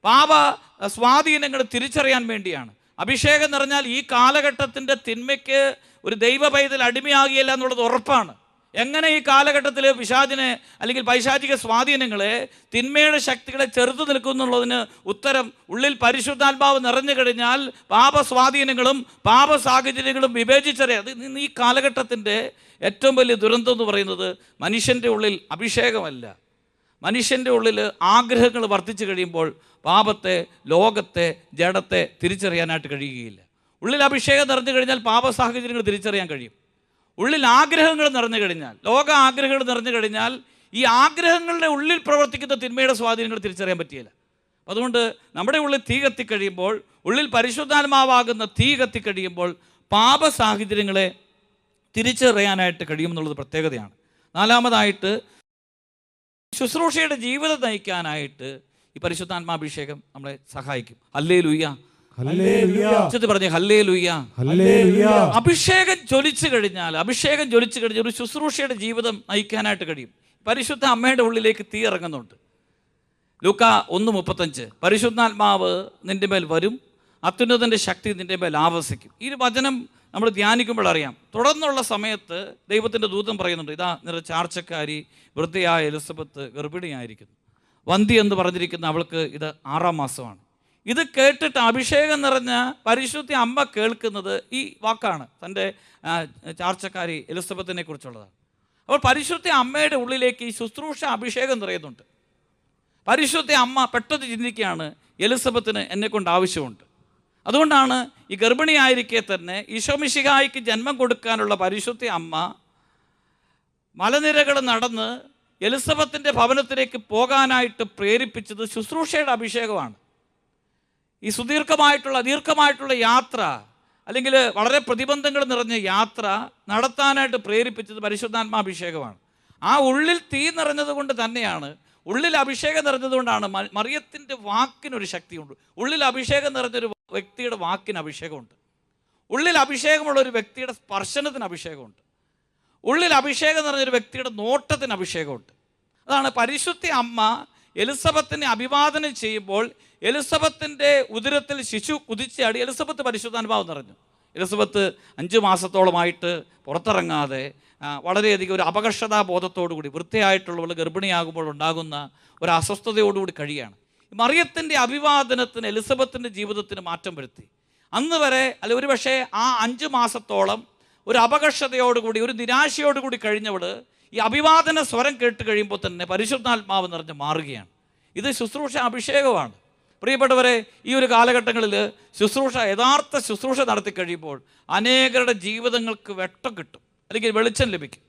പാപ സ്വാധീനങ്ങൾ തിരിച്ചറിയാൻ വേണ്ടിയാണ്. അഭിഷേകം നിറഞ്ഞാൽ ഈ കാലഘട്ടത്തിൻ്റെ തിന്മയ്ക്ക് ഒരു ദൈവ പൈതൽ അടിമയാകില്ല എന്നുള്ളത് ഉറപ്പാണ്. എങ്ങനെ ഈ കാലഘട്ടത്തിൽ പിശാചിനെ, അല്ലെങ്കിൽ പൈശാചിക സ്വാധീനങ്ങളെ, തിന്മയുടെ ശക്തികളെ ചെറുത്തു നിൽക്കും എന്നുള്ളതിന് ഉത്തരം ഉള്ളിൽ പരിശുദ്ധാത്മാവ് നിറഞ്ഞു കഴിഞ്ഞാൽ പാപസ്വാധീനങ്ങളും പാപ സാഹചര്യങ്ങളും വിവേചിച്ചറിയാം. അത് ഈ കാലഘട്ടത്തിൻ്റെ ഏറ്റവും വലിയ ദുരന്തം എന്ന് പറയുന്നത് മനുഷ്യൻ്റെ ഉള്ളിൽ അഭിഷേകമല്ല, മനുഷ്യൻ്റെ ഉള്ളിൽ ആഗ്രഹങ്ങൾ വർദ്ധിച്ചു കഴിയുമ്പോൾ പാപത്തെ, ലോകത്തെ, ജഡത്തെ തിരിച്ചറിയാനായിട്ട് കഴിയുകയില്ല. ഉള്ളിൽ അഭിഷേകം നിറഞ്ഞു കഴിഞ്ഞാൽ പാപ സാഹചര്യങ്ങൾ തിരിച്ചറിയാൻ കഴിയും. ഉള്ളിൽ ആഗ്രഹങ്ങൾ നിറഞ്ഞു കഴിഞ്ഞാൽ, ലോക ആഗ്രഹങ്ങൾ നിറഞ്ഞു കഴിഞ്ഞാൽ ഈ ആഗ്രഹങ്ങളുടെ ഉള്ളിൽ പ്രവർത്തിക്കുന്ന തിന്മയുടെ സ്വാധീനങ്ങൾ തിരിച്ചറിയാൻ പറ്റിയില്ല. അതുകൊണ്ട് നമ്മുടെ ഉള്ളിൽ തീ കത്തിക്കഴിയുമ്പോൾ, ഉള്ളിൽ പരിശുദ്ധാത്മാവാകുന്ന തീ കത്തിക്കഴിയുമ്പോൾ പാപ സാഹചര്യങ്ങളെ തിരിച്ചറിയാനായിട്ട് കഴിയുമെന്നുള്ളത് പ്രത്യേകതയാണ്. നാലാമതായിട്ട്, ശുശ്രൂഷയുടെ ജീവിതം നയിക്കാനായിട്ട് ഈ പരിശുദ്ധാത്മാഭിഷേകം നമ്മളെ സഹായിക്കും. ഹല്ലേലൂയ, ഹല്ലേലൂയ, പറഞ്ഞേ ഹല്ലേലൂയ. ഹല്ലേലൂയ. അഭിഷേകം ജ്വലിച്ചു കഴിഞ്ഞാൽ ഒരു ശുശ്രൂഷയുടെ ജീവിതം നയിക്കാനായിട്ട് കഴിയും. പരിശുദ്ധ അമ്മയുടെ ഉള്ളിലേക്ക് തീ ഇറങ്ങുന്നുണ്ട്. ലൂക്ക 1:35 പരിശുദ്ധാത്മാവ് നിന്റെ മേൽ വരും, അത്യുന്നതൻ്റെ ശക്തി നിന്റെ മേൽ ആവസിക്കും. ഈ വചനം നമ്മൾ ധ്യാനിക്കുമ്പോൾ അറിയാം. തുടർന്നുള്ള സമയത്ത് ദൈവത്തിൻ്റെ ദൂതൻ പറയുന്നുണ്ട്, ഇതാ നിന്റെ ചാർച്ചക്കാരി വൃദ്ധയായ എലിസബത്ത് ഗർഭിണിയായിരിക്കുന്നു, വന്തി എന്ന് പറഞ്ഞിരിക്കുന്ന അവൾക്ക് ഇത് 6-ാം മാസമാണ്. ഇത് കേട്ടിട്ട് അഭിഷേകം നിറഞ്ഞ പരിശുദ്ധ അമ്മ കേൾക്കുന്നത് ഈ വാക്കാണ്, തൻ്റെ ചാർച്ചക്കാരി എലിസബത്തിനെ കുറിച്ചുള്ളതാണ്. അപ്പോൾ പരിശുദ്ധ അമ്മയുടെ ഉള്ളിലേക്ക് ഈ ശുശ്രൂഷ അഭിഷേകം നിറയുന്നുണ്ട്. പരിശുദ്ധ അമ്മ പെട്ടെന്ന് ചിന്തിക്കുകയാണ്, എലിസബത്തിന് എന്നെക്കൊണ്ട് ആവശ്യമുണ്ട്. അതുകൊണ്ടാണ് ഈ ഗർഭിണിയായിരിക്കെ തന്നെ ഈശോമിശിഹായ്ക്ക് ജന്മം കൊടുക്കാനുള്ള പരിശുദ്ധ അമ്മ മലനിരകൾ നടന്ന് എലിസബത്തിൻ്റെ ഭവനത്തിലേക്ക് പോകാനായിട്ട് പ്രേരിപ്പിച്ചത് ശുശ്രൂഷയുടെ അഭിഷേകമാണ്. ഈ ദീർഘമായിട്ടുള്ള യാത്ര, അല്ലെങ്കിൽ വളരെ പ്രതിബന്ധങ്ങൾ നിറഞ്ഞ യാത്ര നടത്താനായിട്ട് പ്രേരിപ്പിച്ചത് പരിശുദ്ധാത്മാഭിഷേകമാണ്. ആ ഉള്ളിൽ തീ നിറഞ്ഞത് കൊണ്ട് തന്നെയാണ്, ഉള്ളിൽ അഭിഷേകം നിറഞ്ഞതുകൊണ്ടാണ് മറിയത്തിൻ്റെ വാക്കിനൊരു ശക്തിയുണ്ട്. ഉള്ളിൽ അഭിഷേകം നിറഞ്ഞൊരു വ്യക്തിയുടെ വാക്കിന് അഭിഷേകമുണ്ട്. ഉള്ളിൽ അഭിഷേകമുള്ള ഒരു വ്യക്തിയുടെ സ്പർശനത്തിന് അഭിഷേകമുണ്ട്. ഉള്ളിൽ അഭിഷേകം നിറഞ്ഞൊരു വ്യക്തിയുടെ നോട്ടത്തിന് അഭിഷേകമുണ്ട്. അതാണ് പരിശുദ്ധ അമ്മ എലിസബത്തിനെ അഭിവാദനം ചെയ്യുമ്പോൾ എലിസബത്തിൻ്റെ ഉദരത്തിൽ ശിശു കുതിച്ചാടി. എലിസബത്ത് പരിശുദ്ധാനുഭാവം നിറഞ്ഞു. എലിസബത്ത് 5 മാസത്തോളമായിട്ട് പുറത്തിറങ്ങാതെ വളരെയധികം ഒരു അപകർഷതാബോധത്തോടുകൂടി, വൃത്തിയായിട്ടുള്ളവൾ ഗർഭിണിയാകുമ്പോൾ ഉണ്ടാകുന്ന ഒരു അസ്വസ്ഥതയോടുകൂടി കഴിയാണ്. മറിയത്തിൻ്റെ അഭിവാദനത്തിന് എലിസബത്തിൻ്റെ ജീവിതത്തിന് മാറ്റം വരുത്തി. അന്ന് വരെ ഒരുപക്ഷെ ആ 5 മാസത്തോളം ഒരു അപകർഷതയോടുകൂടി, ഒരു നിരാശയോടുകൂടി കഴിഞ്ഞവൾ ഈ അഭിവാദന സ്വരം കേട്ട് കഴിയുമ്പോൾ തന്നെ പരിശുദ്ധാത്മാവ് നിറഞ്ഞ് മാറുകയാണ്. ഇത് ശുശ്രൂഷ അഭിഷേകമാണ്. പ്രിയപ്പെട്ടവരെ, ഈ ഒരു കാലഘട്ടങ്ങളിൽ യഥാർത്ഥ ശുശ്രൂഷ നടത്തി കഴിയുമ്പോൾ അനേകരുടെ ജീവിതങ്ങൾക്ക് വെട്ടം കിട്ടും, അല്ലെങ്കിൽ വെളിച്ചം ലഭിക്കും.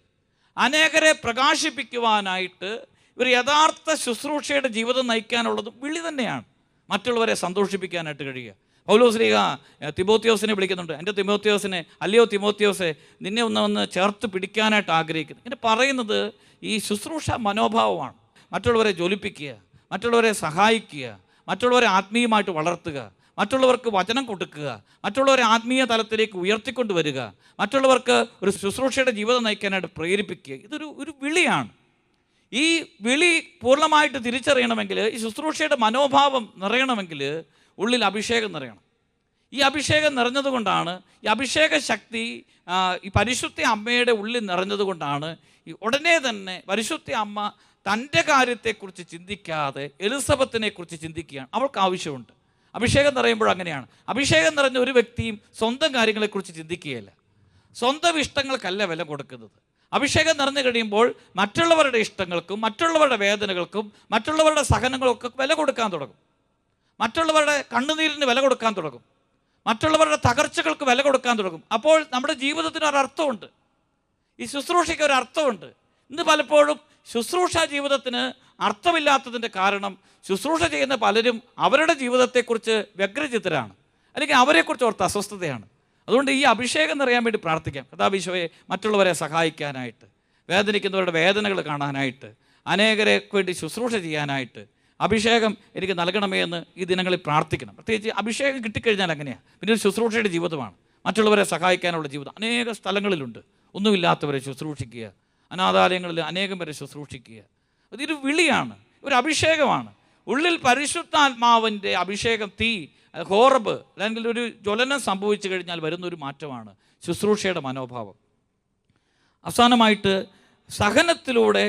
അനേകരെ പ്രകാശിപ്പിക്കുവാനായിട്ട് ഒരു യഥാർത്ഥ ശുശ്രൂഷയുടെ ജീവിതം നയിക്കാനുള്ളത് വിളി തന്നെയാണ്. മറ്റുള്ളവരെ സന്തോഷിപ്പിക്കാനായിട്ട് കഴിയുക. പൗലോസ്ലീഹ തിമോത്തിയോസിനെ വിളിക്കുന്നുണ്ട്, എൻ്റെ തിമോത്തിയോസിനെ, അല്ലയോ തിമോത്തിയോസെ, നിന്നെ ഒന്ന് ചേർത്ത് പിടിക്കാനായിട്ട് ആഗ്രഹിക്കുന്നു. ഇങ്ങനെ പറയുന്നത് ഈ ശുശ്രൂഷ മനോഭാവമാണ്. മറ്റുള്ളവരെ ജ്വലിപ്പിക്കുക, മറ്റുള്ളവരെ സഹായിക്കുക, മറ്റുള്ളവരെ ആത്മീയമായിട്ട് വളർത്തുക, മറ്റുള്ളവർക്ക് വചനം കൊടുക്കുക, മറ്റുള്ളവരെ ആത്മീയ തലത്തിലേക്ക് ഉയർത്തിക്കൊണ്ടുവരിക, മറ്റുള്ളവർക്ക് ഒരു ശുശ്രൂഷയുടെ ജീവിതം നയിക്കാനായിട്ട് പ്രേരിപ്പിക്കുക. ഇതൊരു വിളിയാണ്. ഈ വിളി പൂർണ്ണമായിട്ട് തിരിച്ചറിയണമെങ്കിൽ, ഈ ശുശ്രൂഷയുടെ മനോഭാവം നിറയണമെങ്കിൽ ഉള്ളിൽ അഭിഷേകം നിറയണം. ഈ അഭിഷേകം നിറഞ്ഞതുകൊണ്ടാണ്, ഈ അഭിഷേക ശക്തി ഈ പരിശുദ്ധ അമ്മയുടെ ഉള്ളിൽ നിറഞ്ഞതുകൊണ്ടാണ് ഈ ഉടനെ തന്നെ പരിശുദ്ധ അമ്മ തൻ്റെ കാര്യത്തെക്കുറിച്ച് ചിന്തിക്കാതെ എലിസബത്തിനെ കുറിച്ച് ചിന്തിക്കുകയാണ്. അവൾക്ക് ആവശ്യമുണ്ട്. അഭിഷേകം നിറയുമ്പോൾ അങ്ങനെയാണ്. അഭിഷേകം നിറഞ്ഞ ഒരു വ്യക്തിയും സ്വന്തം കാര്യങ്ങളെക്കുറിച്ച് ചിന്തിക്കുകയില്ല. സ്വന്തം ഇഷ്ടങ്ങൾക്കല്ല വില കൊടുക്കുന്നത്. അഭിഷേകം നിറഞ്ഞു കഴിയുമ്പോൾ മറ്റുള്ളവരുടെ ഇഷ്ടങ്ങൾക്കും, മറ്റുള്ളവരുടെ വേദനകൾക്കും, മറ്റുള്ളവരുടെ സഹനങ്ങൾക്കും വില കൊടുക്കാൻ തുടങ്ങും. മറ്റുള്ളവരുടെ കണ്ണുനീരിന് വില കൊടുക്കാൻ തുടങ്ങും. മറ്റുള്ളവരുടെ തകർച്ചകൾക്ക് വില കൊടുക്കാൻ തുടങ്ങും. അപ്പോൾ നമ്മുടെ ജീവിതത്തിന് ഒരർത്ഥമുണ്ട്. ഈ ശുശ്രൂഷയ്ക്ക് ഒരർത്ഥമുണ്ട്. ഇന്ന് പലപ്പോഴും ശുശ്രൂഷ ജീവിതത്തിന് അർത്ഥമില്ലാത്തതിൻ്റെ കാരണം, ശുശ്രൂഷ ചെയ്യുന്ന പലരും അവരുടെ ജീവിതത്തെക്കുറിച്ച് വ്യഗ്രചിത്തരാണ്, അല്ലെങ്കിൽ അവരെക്കുറിച്ച് ഓർത്ത് അസ്വസ്ഥതയാണ്. അതുകൊണ്ട് ഈ അഭിഷേകം നിറയാൻ വേണ്ടി പ്രാർത്ഥിക്കാം. കഥാഭിഷോയെ മറ്റുള്ളവരെ സഹായിക്കാനായിട്ട്, വേദനിക്കുന്നവരുടെ വേദനകൾ കാണാനായിട്ട്, അനേകരെ വേണ്ടി ശുശ്രൂഷ ചെയ്യാനായിട്ട് അഭിഷേകം എനിക്ക് നൽകണമേ എന്ന് ഈ ദിനങ്ങളിൽ പ്രാർത്ഥിക്കണം. പ്രത്യേകിച്ച് അഭിഷേകം കിട്ടിക്കഴിഞ്ഞാൽ അങ്ങനെയാണ്. പിന്നെ ഒരു ശുശ്രൂഷയുടെ ജീവിതമാണ്, മറ്റുള്ളവരെ സഹായിക്കാനുള്ള ജീവിതം. അനേക സ്ഥലങ്ങളിലുണ്ട്. ഒന്നുമില്ലാത്തവരെ ശുശ്രൂഷിക്കുക, അനാഥാലയങ്ങളിൽ അനേകം പേരെ ശുശ്രൂഷിക്കുക. അതൊരു വിളിയാണ്, ഒരു അഭിഷേകമാണ്. ഉള്ളിൽ പരിശുദ്ധാത്മാവിൻ്റെ അഭിഷേകം, തീ, ഹോറബ്, അല്ലെങ്കിൽ ഒരു ജ്വലനം സംഭവിച്ചു കഴിഞ്ഞാൽ വരുന്നൊരു മാറ്റമാണ് ശുശ്രൂഷയുടെ മനോഭാവം. അവസാനമായിട്ട് സഹനത്തിലൂടെ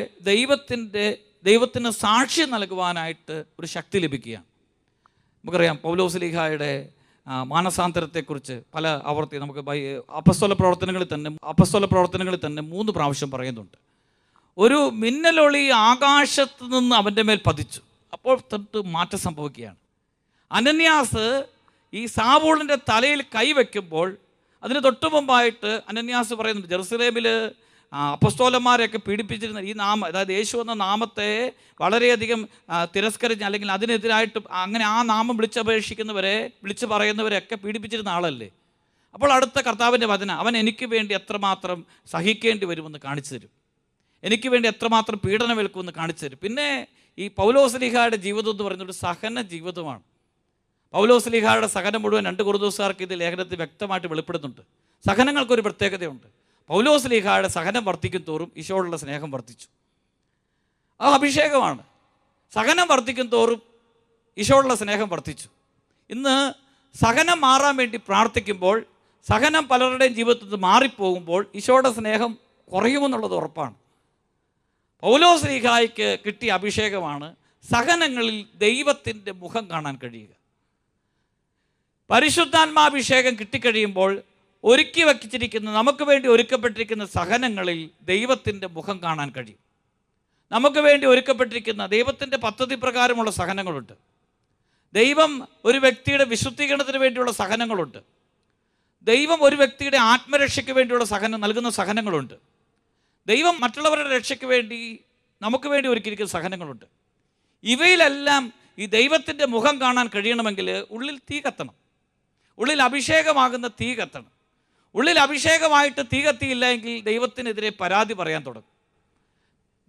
ദൈവത്തിന് സാക്ഷ്യം നൽകുവാനായിട്ട് ഒരു ശക്തി ലഭിക്കുകയാണ്. നമുക്കറിയാം പൗലോസ്ലീഹായുടെ മാനസാന്തരത്തെക്കുറിച്ച് പല ആവർത്തി നമുക്ക് അപ്പസ്തോല പ്രവർത്തനങ്ങളിൽ തന്നെ 3 പ്രാവശ്യം പറയുന്നുണ്ട്. ഒരു മിന്നലൊളി ആകാശത്ത് നിന്ന് അവൻ്റെ മേൽ പതിച്ചു. അപ്പോൾ തൊട്ട് മാറ്റം സംഭവിക്കുകയാണ്. അനന്യാസ് ഈ സാവൂളിൻ്റെ തലയിൽ കൈവയ്ക്കുമ്പോൾ അതിന് തൊട്ടു മുമ്പായിട്ട് അനന്യാസ് പറയുന്നുണ്ട്, ജെറുസലേമിൽ അപ്പസ്തോലന്മാരെയൊക്കെ പീഡിപ്പിച്ചിരുന്ന ഈ നാമം, അതായത് യേശു എന്ന നാമത്തെ വളരെയധികം തിരസ്കരിച്ച്, അല്ലെങ്കിൽ അതിനെതിരായിട്ട് അങ്ങനെ ആ നാമം വിളിച്ചു പറയുന്നവരെയൊക്കെ പീഡിപ്പിച്ചിരുന്ന ആളല്ലേ. അപ്പോൾ അടുത്ത കർത്താവിൻ്റെ വചനം, അവൻ എനിക്ക് വേണ്ടി എത്രമാത്രം സഹിക്കേണ്ടി വരുമെന്ന് കാണിച്ചു തരും, എനിക്ക് വേണ്ടി എത്രമാത്രം പീഡനമേൽക്കുമെന്ന് കാണിച്ചു തരും. പിന്നെ ഈ പൗലോസ്ലീഹായുടെ ജീവിതം എന്ന് പറയുന്നത് ഒരു സഹന ജീവിതമാണ്. പൗലോസ്ലീഹായുടെ സഹനം മുഴുവൻ 2 കൊരിന്തോസ്യർക്ക് ഇത് ലേഖനത്തിൽ വ്യക്തമായിട്ട് വെളിപ്പെടുന്നുണ്ട്. സഹനങ്ങൾക്കൊരു പ്രത്യേകതയുണ്ട്. പൗലോസ്ലീഹായുടെ സഹനം വർദ്ധിക്കും തോറും ഈശോയോടുള്ള സ്നേഹം വർദ്ധിച്ചു. ആ അഭിഷേകമാണ്. സഹനം വർദ്ധിക്കും തോറും ഈശോയോടുള്ള സ്നേഹം വർദ്ധിച്ചു. ഇന്ന് സഹനം മാറാൻ വേണ്ടി പ്രാർത്ഥിക്കുമ്പോൾ, സഹനം പലരുടെയും ജീവിതത്തിൽ നിന്ന് മാറിപ്പോകുമ്പോൾ ഈശോയുടെ സ്നേഹം കുറയുമെന്നുള്ളത് ഉറപ്പാണ്. പൗലോസ്ലീഹായ്ക്ക് കിട്ടിയ അഭിഷേകമാണ് സഹനങ്ങളിൽ ദൈവത്തിൻ്റെ മുഖം കാണാൻ കഴിയുക. പരിശുദ്ധാത്മാഭിഷേകം കിട്ടിക്കഴിയുമ്പോൾ ഒരുക്കി വച്ചിരിക്കുന്ന, നമുക്ക് വേണ്ടി ഒരുക്കപ്പെട്ടിരിക്കുന്ന സഹനങ്ങളിൽ ദൈവത്തിൻ്റെ മുഖം കാണാൻ കഴിയും. നമുക്ക് വേണ്ടി ഒരുക്കപ്പെട്ടിരിക്കുന്ന ദൈവത്തിൻ്റെ പദ്ധതി പ്രകാരമുള്ള സഹനങ്ങളുണ്ട്. ദൈവം ഒരു വ്യക്തിയുടെ വിശുദ്ധീകരണത്തിന് വേണ്ടിയുള്ള സഹനങ്ങളുണ്ട്. ദൈവം ഒരു വ്യക്തിയുടെ ആത്മരക്ഷയ്ക്ക് വേണ്ടിയുള്ള നൽകുന്ന സഹനങ്ങളുണ്ട്. ദൈവം മറ്റുള്ളവരുടെ രക്ഷയ്ക്ക് വേണ്ടി നമുക്ക് വേണ്ടി ഒരുക്കിയിരിക്കുന്ന സഹനങ്ങളുണ്ട്. ഇവയിലെല്ലാം ഈ ദൈവത്തിൻ്റെ മുഖം കാണാൻ കഴിയണമെങ്കിൽ ഉള്ളിൽ തീ കത്തണം. ഉള്ളിൽ അഭിഷേകമാകുന്ന തീ കത്തണം. ഉള്ളിൽ അഭിഷേകമായിട്ട് തീ കത്തിയില്ല എങ്കിൽ ദൈവത്തിനെതിരെ പരാതി പറയാൻ തുടങ്ങും.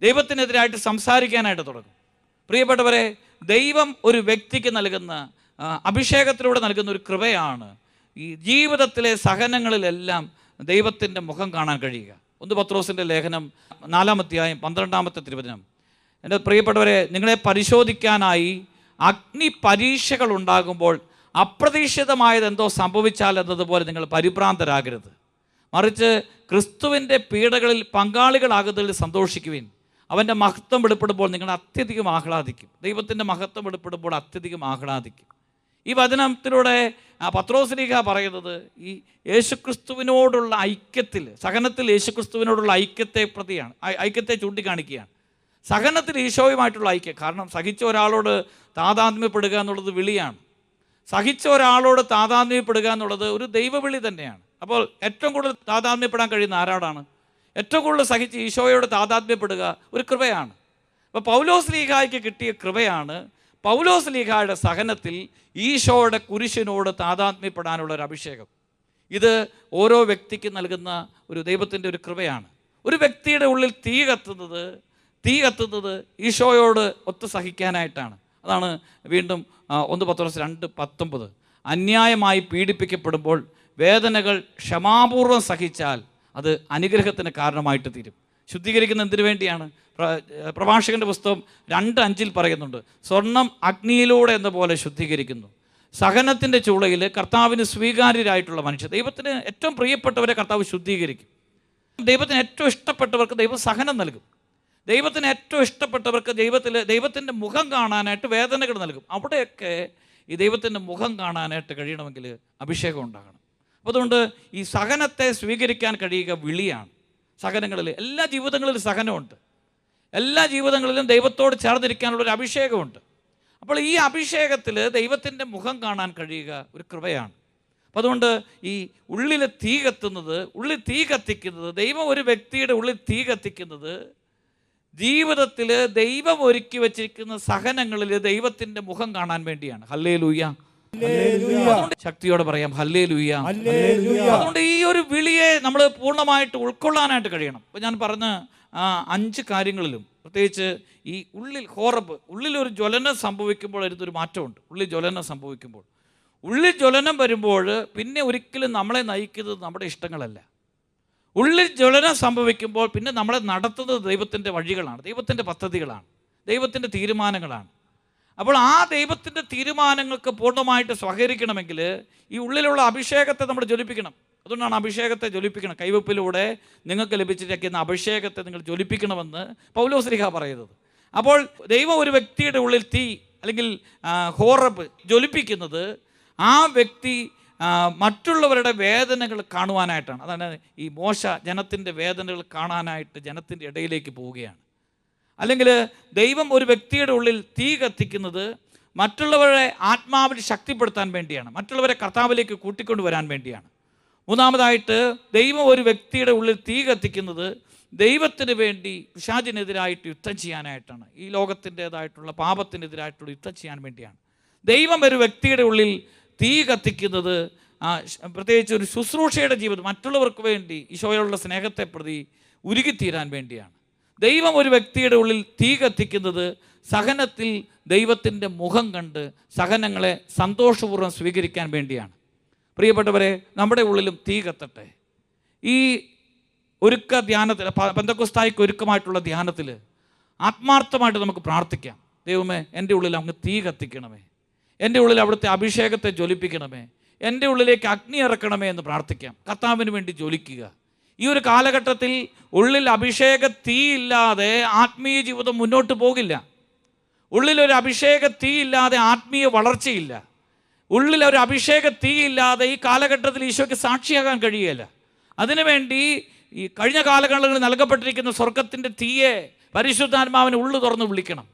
ദൈവത്തിനെതിരായിട്ട് സംസാരിക്കാനായിട്ട് തുടങ്ങും. പ്രിയപ്പെട്ടവരെ, ദൈവം ഒരു വ്യക്തിക്ക് നൽകുന്ന അഭിഷേകത്തിലൂടെ നൽകുന്ന ഒരു കൃപയാണ് ഈ ജീവിതത്തിലെ സഹനങ്ങളിലെല്ലാം ദൈവത്തിൻ്റെ മുഖം കാണാൻ കഴിയുക. 1 പത്രോസിൻ്റെ ലേഖനം 4-ാം അധ്യായം 12-ാമത്തെ തിരുവചനം. എൻ്റെ പ്രിയപ്പെട്ടവരെ, നിങ്ങളെ പരിശോധിക്കാനായി അഗ്നി പരീക്ഷകൾ ഉണ്ടാകുമ്പോൾ അപ്രതീക്ഷിതമായത് എന്തോ സംഭവിച്ചാൽ എന്നതുപോലെ നിങ്ങൾ പരിഭ്രാന്തരാകരുത്. മറിച്ച് ക്രിസ്തുവിൻ്റെ പീഡകളിൽ പങ്കാളികളാകുന്നതിൽ സന്തോഷിക്കുവിൻ. അവൻ്റെ മഹത്വം വെളിപ്പെടുമ്പോൾ നിങ്ങൾ അത്യധികം ആഹ്ലാദിക്കും. ദൈവത്തിൻ്റെ മഹത്വം വെളിപ്പെടുമ്പോൾ അത്യധികം ആഹ്ലാദിക്കും. ഈ വചനത്തിലൂടെ പത്രോസ്ലീഹ പറയുന്നത് ഈ യേശുക്രിസ്തുവിനോടുള്ള ഐക്യത്തിൽ, സഹനത്തിൽ യേശുക്രിസ്തുവിനോടുള്ള ഐക്യത്തെ ചൂണ്ടിക്കാണിക്കുകയാണ്. സഹനത്തിൽ ഈശോയുമായിട്ടുള്ള ഐക്യം. കാരണം സഹിച്ച ഒരാളോട് താതാത്മ്യപ്പെടുക എന്നുള്ളത് വിളിയാണ്. സഹിച്ച ഒരാളോട് താതാത്മ്യപ്പെടുക എന്നുള്ളത് ഒരു ദൈവവിളി തന്നെയാണ്. അപ്പോൾ ഏറ്റവും കൂടുതൽ താതാത്മ്യപ്പെടാൻ കഴിയുന്ന ആരാടാണ്? ഏറ്റവും കൂടുതൽ സഹിച്ച് ഈശോയോട് താതാത്മ്യപ്പെടുക ഒരു കൃപയാണ്. അപ്പോൾ പൗലോസ്ലീഹായ്ക്ക് കിട്ടിയ കൃപയാണ് പൗലോസ്ലീഹായുടെ സഹനത്തിൽ ഈശോയുടെ കുരിശിനോട് താതാത്മ്യപ്പെടാനുള്ള ഒരു അഭിഷേകം. ഇത് ഓരോ വ്യക്തിക്ക് നൽകുന്ന ഒരു ദൈവത്തിൻ്റെ ഒരു കൃപയാണ്. ഒരു വ്യക്തിയുടെ ഉള്ളിൽ തീ കത്തുന്നത് ഈശോയോട് ഒത്ത് സഹിക്കാനായിട്ടാണ്. അതാണ് വീണ്ടും 1 പത്രോസ് 2:19. അന്യായമായി പീഡിപ്പിക്കപ്പെടുമ്പോൾ വേദനകൾ ക്ഷമാപൂർവ്വം സഹിച്ചാൽ അത് അനുഗ്രഹത്തിന് കാരണമായിട്ട് തീരും. ശുദ്ധീകരിക്കുന്ന എന്തിനു വേണ്ടിയാണ്? പ്രഭാഷകൻ്റെ പുസ്തകം 2:5 പറയുന്നുണ്ട്, സ്വർണം അഗ്നിയിലൂടെ എന്ന പോലെ ശുദ്ധീകരിക്കുന്നു. സഹനത്തിൻ്റെ ചൂളയിൽ കർത്താവിന് സ്വീകാര്യരായിട്ടുള്ള മനുഷ്യർ, ദൈവത്തിന് ഏറ്റവും പ്രിയപ്പെട്ടവരെ കർത്താവ് ശുദ്ധീകരിക്കും. ദൈവത്തിന് ഏറ്റവും ഇഷ്ടപ്പെട്ടവർക്ക് ദൈവം സഹനം നൽകും. ദൈവത്തിന് ഏറ്റവും ഇഷ്ടപ്പെട്ടവർക്ക് ദൈവത്തിൻ്റെ മുഖം കാണാനായിട്ട് വേദനകൾ നൽകും. അവിടെയൊക്കെ ഈ ദൈവത്തിൻ്റെ മുഖം കാണാനായിട്ട് കഴിയണമെങ്കിൽ അഭിഷേകം ഉണ്ടാകണം. അപ്പോൾ അതുകൊണ്ട് ഈ സഹനത്തെ സ്വീകരിക്കാൻ കഴിയുക വിളിയാണ്. സഹനങ്ങളിൽ എല്ലാ ജീവിതങ്ങളിലും സഹനമുണ്ട്. എല്ലാ ജീവിതങ്ങളിലും ദൈവത്തോട് ചേർന്നിരിക്കാനുള്ളൊരു അഭിഷേകമുണ്ട്. അപ്പോൾ ഈ അഭിഷേകത്തിൽ ദൈവത്തിൻ്റെ മുഖം കാണാൻ കഴിയുക ഒരു കൃപയാണ്. അപ്പം അതുകൊണ്ട് ഈ ഉള്ളിൽ തീ കത്തിക്കുന്നത്, ദൈവം ഒരു വ്യക്തിയുടെ ഉള്ളിൽ തീ കത്തിക്കുന്നത് ജീവിതത്തിൽ ദൈവം ഒരുക്കി വച്ചിരിക്കുന്ന സഹനങ്ങളിൽ ദൈവത്തിൻ്റെ മുഖം കാണാൻ വേണ്ടിയാണ്. ഹല്ലേലൂയ. ശക്തിയോടെ പറയാം ഹല്ലേലൂയ. അതുകൊണ്ട് ഈ ഒരു വിളിയെ നമ്മൾ പൂർണ്ണമായിട്ട് ഉൾക്കൊള്ളാനായിട്ട് കഴിയണം. ഇപ്പം ഞാൻ പറഞ്ഞ 5 കാര്യങ്ങളിലും പ്രത്യേകിച്ച് ഈ ഉള്ളിലൊരു ജ്വലനം സംഭവിക്കുമ്പോൾ അതിനൊരു മാറ്റമുണ്ട്. ഉള്ളിൽ ജ്വലനം വരുമ്പോൾ പിന്നെ ഒരിക്കലും നമ്മളെ നയിക്കുന്നത് നമ്മുടെ ഇഷ്ടങ്ങളല്ല. ഉള്ളിൽ ജ്വലനം സംഭവിക്കുമ്പോൾ പിന്നെ നമ്മളെ നടത്തുന്നത് ദൈവത്തിൻ്റെ വഴികളാണ്, ദൈവത്തിൻ്റെ പദ്ധതികളാണ്, ദൈവത്തിൻ്റെ തീരുമാനങ്ങളാണ്. അപ്പോൾ ആ ദൈവത്തിൻ്റെ തീരുമാനങ്ങൾക്ക് പൂർണ്ണമായിട്ട് സഹകരിക്കണമെങ്കിൽ ഈ ഉള്ളിലുള്ള അഭിഷേകത്തെ നമ്മൾ ജ്വലിപ്പിക്കണം. അതുകൊണ്ടാണ് അഭിഷേകത്തെ ജ്വലിപ്പിക്കണം. കൈവപ്പിലൂടെ നിങ്ങൾക്ക് ലഭിച്ചിരിക്കുന്ന അഭിഷേകത്തെ നിങ്ങൾ ജ്വലിപ്പിക്കണമെന്ന് പൗലോസ്ലീഹ പറയുന്നത്. അപ്പോൾ ദൈവം ഒരു വ്യക്തിയുടെ ഉള്ളിൽ തീ അല്ലെങ്കിൽ ഹോറബ് ജ്വലിപ്പിക്കുന്നത് ആ വ്യക്തി മറ്റുള്ളവരുടെ വേദനകൾ കാണുവാനായിട്ടാണ്. അതാണ് ഈ മോശ ജനത്തിൻ്റെ വേദനകൾ കാണാനായിട്ട് ജനത്തിൻ്റെ ഇടയിലേക്ക് പോവുകയാണ്. അല്ലെങ്കിൽ ദൈവം ഒരു വ്യക്തിയുടെ ഉള്ളിൽ തീ കത്തിക്കുന്നത് മറ്റുള്ളവരെ ആത്മാവിൽ ശക്തിപ്പെടുത്താൻ വേണ്ടിയാണ്, മറ്റുള്ളവരെ കർത്താവിലേക്ക് കൂട്ടിക്കൊണ്ടുവരാൻ വേണ്ടിയാണ്. മൂന്നാമതായിട്ട് ദൈവം ഒരു വ്യക്തിയുടെ ഉള്ളിൽ തീ കത്തിക്കുന്നത് ദൈവത്തിന് വേണ്ടി പിശാചിനെതിരായിട്ട് യുദ്ധം ചെയ്യാനായിട്ടാണ്, ഈ ലോകത്തിൻ്റേതായിട്ടുള്ള പാപത്തിനെതിരായിട്ടുള്ള യുദ്ധം ചെയ്യാൻ വേണ്ടിയാണ്. ദൈവം ഒരു വ്യക്തിയുടെ ഉള്ളിൽ തീ കത്തിക്കുന്നത് പ്രത്യേകിച്ച് ഒരു ശുശ്രൂഷയുടെ ജീവിതം, മറ്റുള്ളവർക്ക് വേണ്ടി ഈശോയോടുള്ള സ്നേഹത്തെ പ്രതി ഉരുകിത്തീരാൻ വേണ്ടിയാണ്. ദൈവം ഒരു വ്യക്തിയുടെ ഉള്ളിൽ തീ കത്തിക്കുന്നത് സഹനത്തിൽ ദൈവത്തിൻ്റെ മുഖം കണ്ട് സഹനങ്ങളെ സന്തോഷപൂർവ്വം സ്വീകരിക്കാൻ വേണ്ടിയാണ്. പ്രിയപ്പെട്ടവരെ, നമ്മുടെ ഉള്ളിലും തീ കത്തട്ടെ. ഈ ഒരുക്ക ധ്യാനത്തിൽ, പെന്തക്കോസ്തായിക്ക് ഒരുക്കമായിട്ടുള്ള ധ്യാനത്തിൽ ആത്മാർത്ഥമായിട്ട് നമുക്ക് പ്രാർത്ഥിക്കാം. ദൈവമേ, എൻ്റെ ഉള്ളിൽ അങ്ങ് തീ കത്തിക്കണമേ, എൻ്റെ ഉള്ളിൽ അവിടുത്തെ അഭിഷേകത്തെ ജ്വലിപ്പിക്കണമേ, എൻ്റെ ഉള്ളിലേക്ക് അഗ്നി ഇറക്കണമേ എന്ന് പ്രാർത്ഥിക്കാം. കർത്താവിന് വേണ്ടി ജ്വലിക്കുക. ഈ ഒരു കാലഘട്ടത്തിൽ ഉള്ളിൽ അഭിഷേക തീ ഇല്ലാതെ ആത്മീയ ജീവിതം മുന്നോട്ട് പോകില്ല. ഉള്ളിലൊരു അഭിഷേക തീ ഇല്ലാതെ ആത്മീയ വളർച്ചയില്ല. ഉള്ളിലൊരു അഭിഷേക തീ ഇല്ലാതെ ഈ കാലഘട്ടത്തിൽ ഈശോയ്ക്ക് സാക്ഷിയാകാൻ കഴിയുകയില്ല. അതിനുവേണ്ടി ഈ കഴിഞ്ഞ കാലങ്ങളിൽ നൽകപ്പെട്ടിരിക്കുന്ന സ്വർഗത്തിൻ്റെ തീയെ പരിശുദ്ധാത്മാവിനെ ഉള്ളു തുറന്ന് വിളിക്കണം.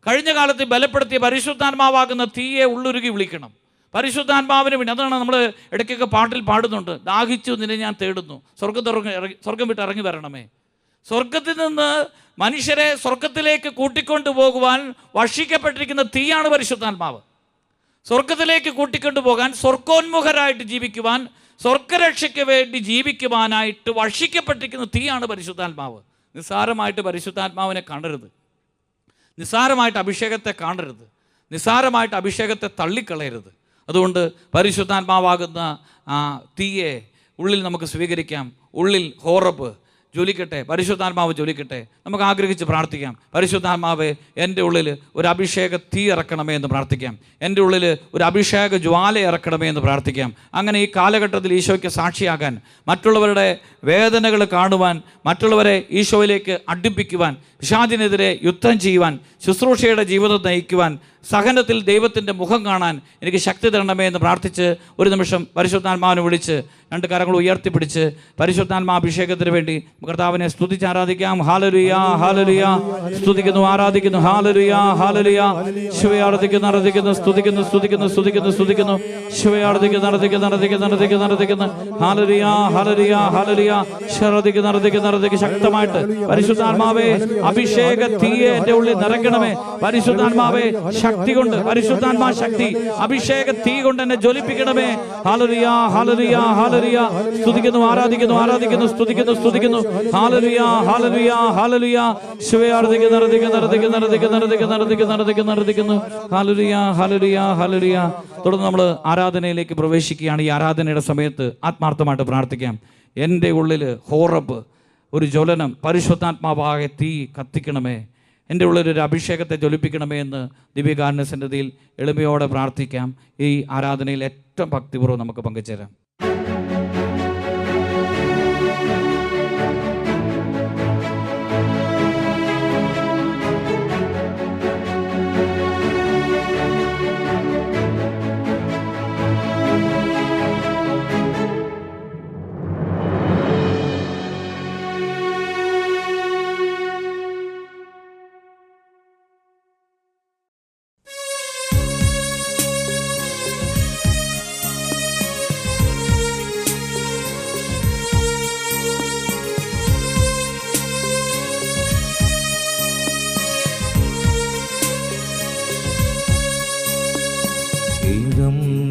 കഴിഞ്ഞ കാലത്ത് ബലപ്പെടുത്തിയ പരിശുദ്ധാത്മാവാകുന്ന തീയെ ഉള്ളുരുകി വിളിക്കണം. പരിശുദ്ധാത്മാവിന് വേണ്ടി. അതാണ് നമ്മൾ ഇടയ്ക്കൊക്കെ പാട്ടിൽ പാടുന്നുണ്ട്, ദാഹിച്ചു നിന്നെ ഞാൻ തേടുന്നു, സ്വർഗം വിട്ട് ഇറങ്ങി വരണമേ. സ്വർഗത്തിൽ നിന്ന് മനുഷ്യരെ സ്വർഗത്തിലേക്ക് കൂട്ടിക്കൊണ്ടു പോകുവാൻ വഷിക്കപ്പെട്ടിരിക്കുന്ന തീയാണ് പരിശുദ്ധാത്മാവ്. സ്വർഗത്തിലേക്ക് കൂട്ടിക്കൊണ്ടു പോകാൻ, സ്വർഗോന്മുഖരായിട്ട് ജീവിക്കുവാൻ, സ്വർഗരക്ഷയ്ക്ക് വേണ്ടി ജീവിക്കുവാനായിട്ട് വഷിക്കപ്പെട്ടിരിക്കുന്ന തീയാണ് പരിശുദ്ധാത്മാവ്. നിസ്സാരമായിട്ട് പരിശുദ്ധാത്മാവിനെ കാണരുത്, നിസ്സാരമായിട്ട് അഭിഷേകത്തെ കാണരുത്, നിസ്സാരമായിട്ട് അഭിഷേകത്തെ തള്ളിക്കളയരുത്. അതുകൊണ്ട് പരിശുദ്ധാത്മാവാകുന്ന ആ തീയെ ഉള്ളിൽ നമുക്ക് സ്വീകരിക്കാം. ഉള്ളിൽ ഹോറബ് ജ്വലിക്കട്ടെ, പരിശുദ്ധാത്മാവ് ജ്വലിക്കട്ടെ. നമുക്ക് ആഗ്രഹിച്ച് പ്രാർത്ഥിക്കാം. പരിശുദ്ധാത്മാവെ, എൻ്റെ ഉള്ളിൽ ഒരു അഭിഷേക തീ ഇറക്കണമേ എന്ന് പ്രാർത്ഥിക്കാം. എൻ്റെ ഉള്ളിൽ ഒരു അഭിഷേക ജ്വാല ഇറക്കണമേ എന്ന് പ്രാർത്ഥിക്കാം. അങ്ങനെ ഈ കാലഘട്ടത്തിൽ ഈശോയ്ക്ക് സാക്ഷിയാകാൻ, മറ്റുള്ളവരുടെ വേദനകൾ കാണുവാൻ, മറ്റുള്ളവരെ ഈശോയിലേക്ക് അടുപ്പിക്കുവാൻ, പിശാചിനെതിരെ യുദ്ധം ചെയ്യുവാൻ, ശുശ്രൂഷയുടെ ജീവിതം നയിക്കുവാൻ, സഹനത്തിൽ ദൈവത്തിൻ്റെ മുഖം കാണാൻ എനിക്ക് ശക്തി തരണമേ എന്ന് പ്രാർത്ഥിച്ച് ഒരു നിമിഷം പരിശുദ്ധാത്മാവിനെ വിളിച്ച് രണ്ട് കരങ്ങൾ ഉയർത്തിപ്പിടിച്ച് പരിശുദ്ധാത്മാഭിഷേകത്തിന് വേണ്ടി കർത്താവിനെ സ്തുതിച്ച് ആരാധിക്കാം. ഹാലലുയ, ഹാലലുയ. സ്തുതിക്കുന്നു, ആരാധിക്കുന്നു. ഹാലലുയ, ഹാലലുയ. ശിവയെ ആരാധിക്കുന്നു, ആരാധിക്കുന്നു. സ്തുതിക്കുന്നു, സ്തുതിക്കുന്നു, സ്തുതിക്കുന്നു, സ്തുതിക്കുന്നു. ശിവയെ ആരാധിക്കുന്നു, ആരാധിക്കുന്നു, ആരാധിക്കുന്നു, ആരാധിക്കുന്നു, ആരാധിക്കുന്നു. ഹാലലുയ, ഹാലലുയ, ഹാലലുയ. ആരാധിക്കുന്നു, ആരാധിക്കുന്നു, ആരാധിക്കുന്നു. ശക്തമായിട്ട് പരിശുദ്ധാത്മാവേ, അഭിഷേക തീയെ എൻ്റെ ഉള്ളിൽ നിറയ്ക്കണമേ. പരിശുദ്ധാത്മാവേ, ശക്തി കൊണ്ട്, പരിശുദ്ധാത്മാ ശക്തി, അഭിഷേക തീ കൊണ്ട് എന്നെ ജ്വലിപ്പിക്കണമേ. ഹാലലുയ, ഹാലലുയ, ഹാലലുയ. സ്തുതിക്കുന്നു, ആരാധിക്കുന്നു, ആരാധിക്കുന്നു, സ്തുതിക്കുന്നു, സ്തുതിക്കുന്നു. ഹാലലുയ, ഹാലലുയ, ഹാലലുയ. ശിവയെ ആരാധിക്കുന്നു, ആരാധിക്കുന്നു, ആരാധിക്കുന്നു, ആരാധിക്കുന്നു, ആരാധിക്കുന്നു, ആരാധിക്കുന്നു, ആരാധിക്കുന്നു, ആരാധിക്കുന്നു. ഹാലലുയ, ഹാലലുയ, ഹാലലുയ. തുടർന്ന് നമ്മൾ ആരാധനയിലേക്ക് പ്രവേശിക്കുകയാണ്. ഈ ആരാധനയുടെ സമയത്ത് ആത്മാർത്ഥമായിട്ട് പ്രാർത്ഥിക്കാം. എൻ്റെ ഉള്ളിൽ ഹോറബ്, ഒരു ജ്വലനം, പരിശുദ്ധാത്മാവായ തീ കത്തിക്കണമേ. എൻ്റെ ഉള്ളിലൊരു അഭിഷേകത്തെ ജ്വലിപ്പിക്കണമേ എന്ന് ദിവ്യകാരുണ്യസന്നിധിയിൽ എളിമയോടെ പ്രാർത്ഥിക്കാം. ഈ ആരാധനയിൽ ഏറ്റവും ഭക്തിപൂർവ്വം നമുക്ക് പങ്കുചേരാം.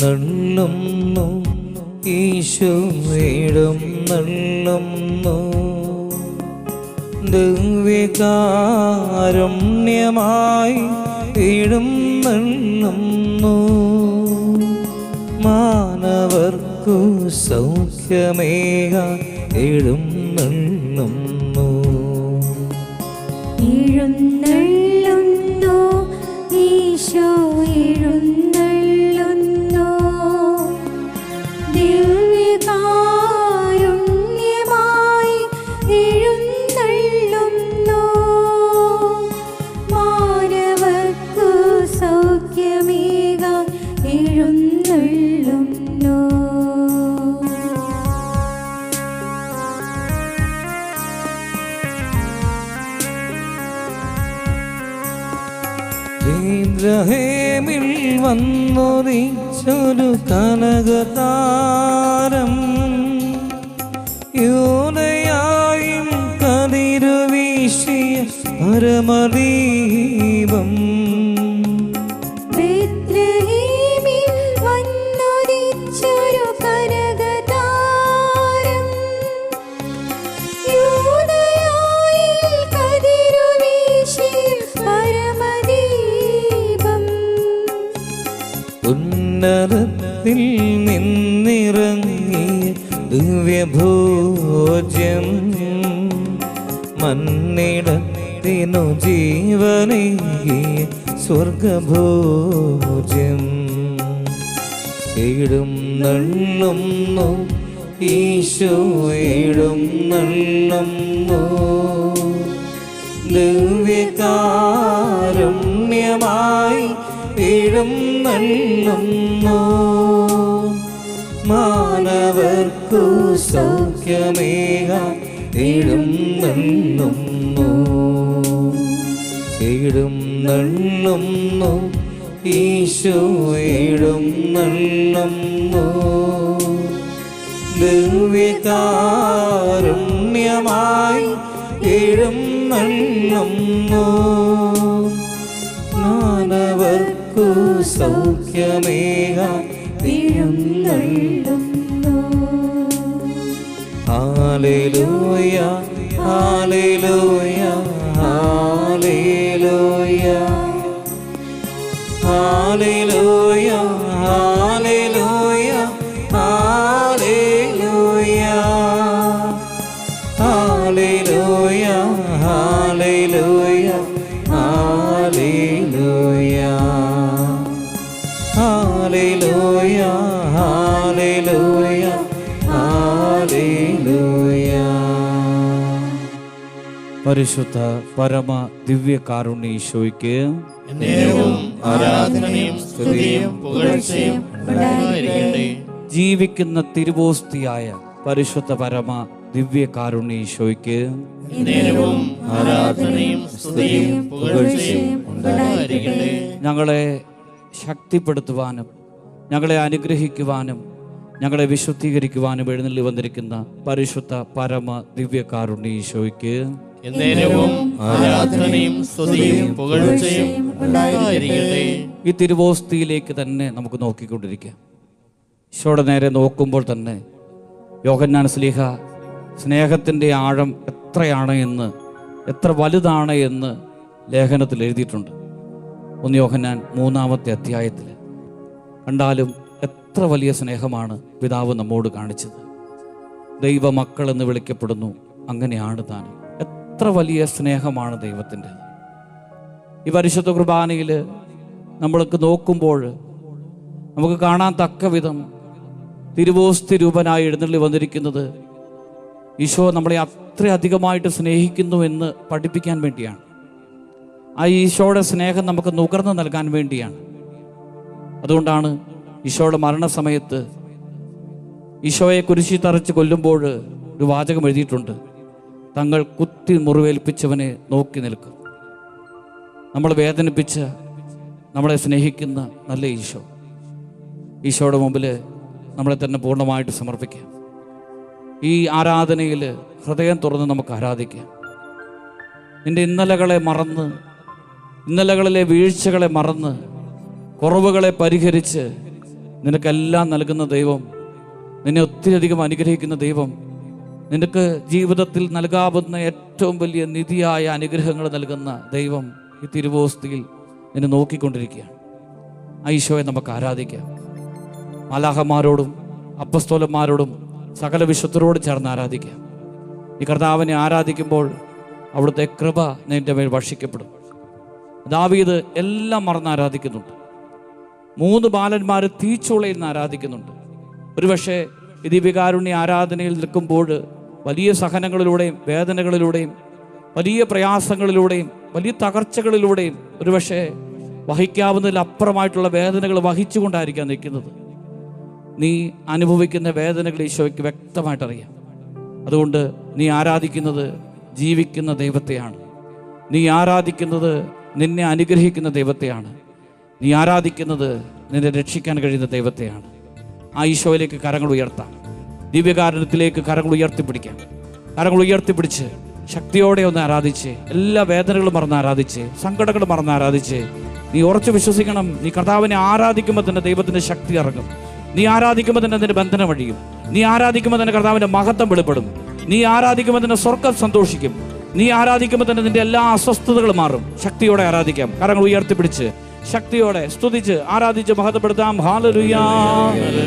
നള്ളുന്നു ഈശോ, ഇടം നള്ളുന്നു ദിവ്യകാരുണ്യമായി, ഇടം നള്ളുന്നു മാനവർക്കു സൗഖ്യമേകാൻ, ഇടം നള്ളുന്നു. എഴുന്നള്ളുന്നു ഈശോ, എഴുന്നള്ളുന്നു ദിവ്യകാരുണ്യമായി, എഴുന്നള്ളുന്നു മാനവർക്കു സൗഖ്യമേകാൻ, എഴുന്നള്ളുന്നു. ഇബ്രാഹിമിൽ വന്നുദിച്ചൊരു കനകതാരം, യൂദയായും കതിരുവീശിയ പരമദീപം. ബേത്ലഹേമിൽ വന്നുദിച്ചൊരു കനകതാരം, യൂദയായിൽ കതിരുവീശിയ നിന്നിറങ്ങിയ ദിവ്യഭോജ്യം മണ്ണിടത്തിനു ജീവനേകിയ സ്വർഗഭോജ്യം എഴുന്നള്ളുന്നു ഈശോ എഴുന്നള്ളുന്നു ദിവ്യകാരുണ്യമായി എഴുന്നള്ളുന്നു മാനവർക്കു സൗഖ്യമേകാൻ എഴുന്നള്ളുന്നു എഴുന്നള്ളുന്നു ഈശോ എഴുന്നള്ളുന്നു ദിവ്യകാരുണ്യമായി എഴുന്നള്ളുന്നു മാനവർക്കു സൗഖ്യമേകാൻ എഴുന്നള്ളുന്നു. ഹല്ലേലൂയ ഹല്ലേലൂയ ഹല്ലേലൂയ ഹല്ലേലൂയ ഹല്ലേലൂയ ഹല്ലേലൂയ ഹല്ലേലൂയ ഹല്ലേലൂയ ഹല്ലേലൂയ ഹല്ലേലൂയ ഹല്ലേലൂയ ഹല്ലേലൂയ. പരിശുദ്ധ പരമ ദിവ്യ കാരുണ്യ ഈശോയ്ക്ക് എന്നേരവും ആരാധനയും സ്തുതിയും പുകഴ്ചയും ഉണ്ടായിരിക്കട്ടെ. ജീവിക്കുന്ന തിരുവോസ്തിയായ പരിശുദ്ധ പരമ ദിവ്യ കാരുണ്യ ഈശോയ്ക്ക് എന്നേരവും ആരാധനയും സ്തുതിയും പുകഴ്ചയും ഉണ്ടായിരിക്കട്ടെ. ഞങ്ങളെ ശക്തിപ്പെടുത്തുവാനും ഞങ്ങളെ അനുഗ്രഹിക്കുവാനും ഞങ്ങളെ വിശുദ്ധീകരിക്കുവാനും എഴുന്നള്ളി വന്നിരിക്കുന്ന പരിശുദ്ധ പരമ ദിവ്യ കാരുണ്യ ഈശോയ്ക്ക് എന്നേരവും ആരാധനയും സ്തുതിയും പുകഴ്ചയും ഉണ്ടായിരിക്കട്ടെ. ഈ തിരുവോസ്തിയിലേക്ക് തന്നെ നമുക്ക് നോക്കിക്കൊണ്ടിരിക്കാം. ഈശോയുടെ നേരെ നോക്കുമ്പോൾ തന്നെ യോഹന്നാൻ ശ്ലീഹ സ്നേഹത്തിൻ്റെ ആഴം എത്രയാണ് എന്ന്, എത്ര വലുതാണ് എന്ന് ലേഖനത്തിൽ എഴുതിയിട്ടുണ്ട്. 1 യോഹന്നാൻ 3-ാമത്തെ അധ്യായത്തിൽ കണ്ടാലും എത്ര വലിയ സ്നേഹമാണ് പിതാവ് നമ്മോട് കാണിച്ചത്. ദൈവമക്കൾ എന്ന് വിളിക്കപ്പെടുന്നു, അങ്ങനെയാണ് താനും. എത്ര വലിയ സ്നേഹമാണ് ദൈവത്തിൻ്റെ. ഈ പരിശുദ്ധ കുർബാനയിൽ നമ്മൾക്ക് നോക്കുമ്പോൾ നമുക്ക് കാണാൻ തക്ക വിധം തിരുവോസ്തി രൂപനായി എഴുന്നള്ളി വന്നിരിക്കുന്നത് ഈശോ നമ്മളെ അത്രയധികമായിട്ട് സ്നേഹിക്കുന്നു എന്ന് പഠിപ്പിക്കാൻ വേണ്ടിയാണ്. ആ ഈശോയുടെ സ്നേഹം നമുക്ക് നുകർന്നു നൽകാൻ വേണ്ടിയാണ്. അതുകൊണ്ടാണ് ഈശോയുടെ മരണസമയത്ത് ഈശോയെ കുരിശിൽ തറച്ച് കൊല്ലുമ്പോൾ ഒരു വാചകം എഴുതിയിട്ടുണ്ട്: തങ്ങൾ കുത്തി മുറിവേൽപ്പിച്ചവനെ നോക്കി നിൽക്കും. നമ്മൾ വേദനിപ്പിച്ച് നമ്മളെ സ്നേഹിക്കുന്ന നല്ല ഈശോ, ഈശോയുടെ മുമ്പിൽ നമ്മളെ തന്നെ പൂർണ്ണമായിട്ട് സമർപ്പിക്കാം. ഈ ആരാധനയിൽ ഹൃദയം തുറന്ന് നമുക്ക് ആരാധിക്കാം. നിൻ്റെ ഇന്നലകളെ മറന്ന്, ഇന്നലകളിലെ വീഴ്ചകളെ മറന്ന്, കുറവുകളെ പരിഹരിച്ച് നിനക്കെല്ലാം നൽകുന്ന ദൈവം, നിന്നെ ഒത്തിരിയധികം അനുഗ്രഹിക്കുന്ന ദൈവം, നിനക്ക് ജീവിതത്തിൽ നൽകാവുന്ന ഏറ്റവും വലിയ നിധിയായ അനുഗ്രഹങ്ങൾ നൽകുന്ന ദൈവം ഈ തിരുവോസ്തിയിൽ നിന്നെ നോക്കിക്കൊണ്ടിരിക്കുകയാണ്. ആ ഈശോയെ നമുക്ക് ആരാധിക്കാം. മാലാഖമാരോടും അപ്പസ്തോലന്മാരോടും സകല വിശുദ്ധരോടും ചേർന്ന് ആരാധിക്കാം. ഈ കർത്താവിനെ ആരാധിക്കുമ്പോൾ അവിടുത്തെ കൃപ നിന്റെ മേൽ വർഷിക്കപ്പെടും. ദാവീദ് എല്ലാം മറന്ന് ആരാധിക്കുന്നുണ്ട്. 3 ബാലന്മാർ തീച്ചൂളയിൽ നിന്ന് ആരാധിക്കുന്നുണ്ട്. ഒരുപക്ഷെ ഈ ദിവ്യകാരുണ്യ ആരാധനയിൽ നിൽക്കുമ്പോൾ വലിയ സഹനങ്ങളിലൂടെയും വേദനകളിലൂടെയും വലിയ പ്രയാസങ്ങളിലൂടെയും വലിയ തകർച്ചകളിലൂടെയും ഒരുപക്ഷെ വഹിക്കാവുന്നതിലപ്പുറമായിട്ടുള്ള വേദനകൾ വഹിച്ചുകൊണ്ടായിരിക്കാം നിൽക്കുന്നത്. നീ അനുഭവിക്കുന്ന വേദനകൾ ഈശോയ്ക്ക് വ്യക്തമായിട്ടറിയാം. അതുകൊണ്ട് നീ ആരാധിക്കുന്നത് ജീവിക്കുന്ന ദൈവത്തെയാണ്. നീ ആരാധിക്കുന്നത് നിന്നെ അനുഗ്രഹിക്കുന്ന ദൈവത്തെയാണ്. നീ ആരാധിക്കുന്നത് നിന്നെ രക്ഷിക്കാൻ കഴിയുന്ന ദൈവത്തെയാണ്. ആ ഈശോയിലേക്ക് കരങ്ങൾ ഉയർത്താം. ദിവ്യകാരുണ്യത്തിലേക്ക് കരങ്ങൾ ഉയർത്തിപ്പിടിക്കാം. കരങ്ങൾ ഉയർത്തിപ്പിടിച്ച് ശക്തിയോടെ ഒന്ന് ആരാധിച്ച്, എല്ലാ വേദനകളും മറന്ന് ആരാധിച്ച്, സങ്കടങ്ങൾ മറന്ന് ആരാധിച്ച്, നീ ഉറച്ചു വിശ്വസിക്കണം. നീ കർത്താവിനെ ആരാധിക്കുമ്പോൾ തന്നെ ദൈവത്തിൻ്റെ ശക്തി ഇറങ്ങും. നീ ആരാധിക്കുമ്പോൾ തന്നെ അതിൻ്റെ ബന്ധനം വഴിയും. നീ ആരാധിക്കുമ്പോൾ തന്നെ കർത്താവിൻ്റെ മഹത്വം വെളിപ്പെടും. നീ ആരാധിക്കുമ്പോൾ തന്നെ സ്വർഗ്ഗം സന്തോഷിക്കും. നീ ആരാധിക്കുമ്പോൾ തന്നെ നിന്റെ എല്ലാ അസ്വസ്ഥതകളും മാറും. ശക്തിയോടെ ആരാധിക്കാം. കരങ്ങൾ ഉയർത്തിപ്പിടിച്ച് ശക്തിയോടെ സ്തുതിച്ച് ആരാധിച്ച് മഹത്വപ്പെടുത്താം. ഹല്ലേലൂയാ.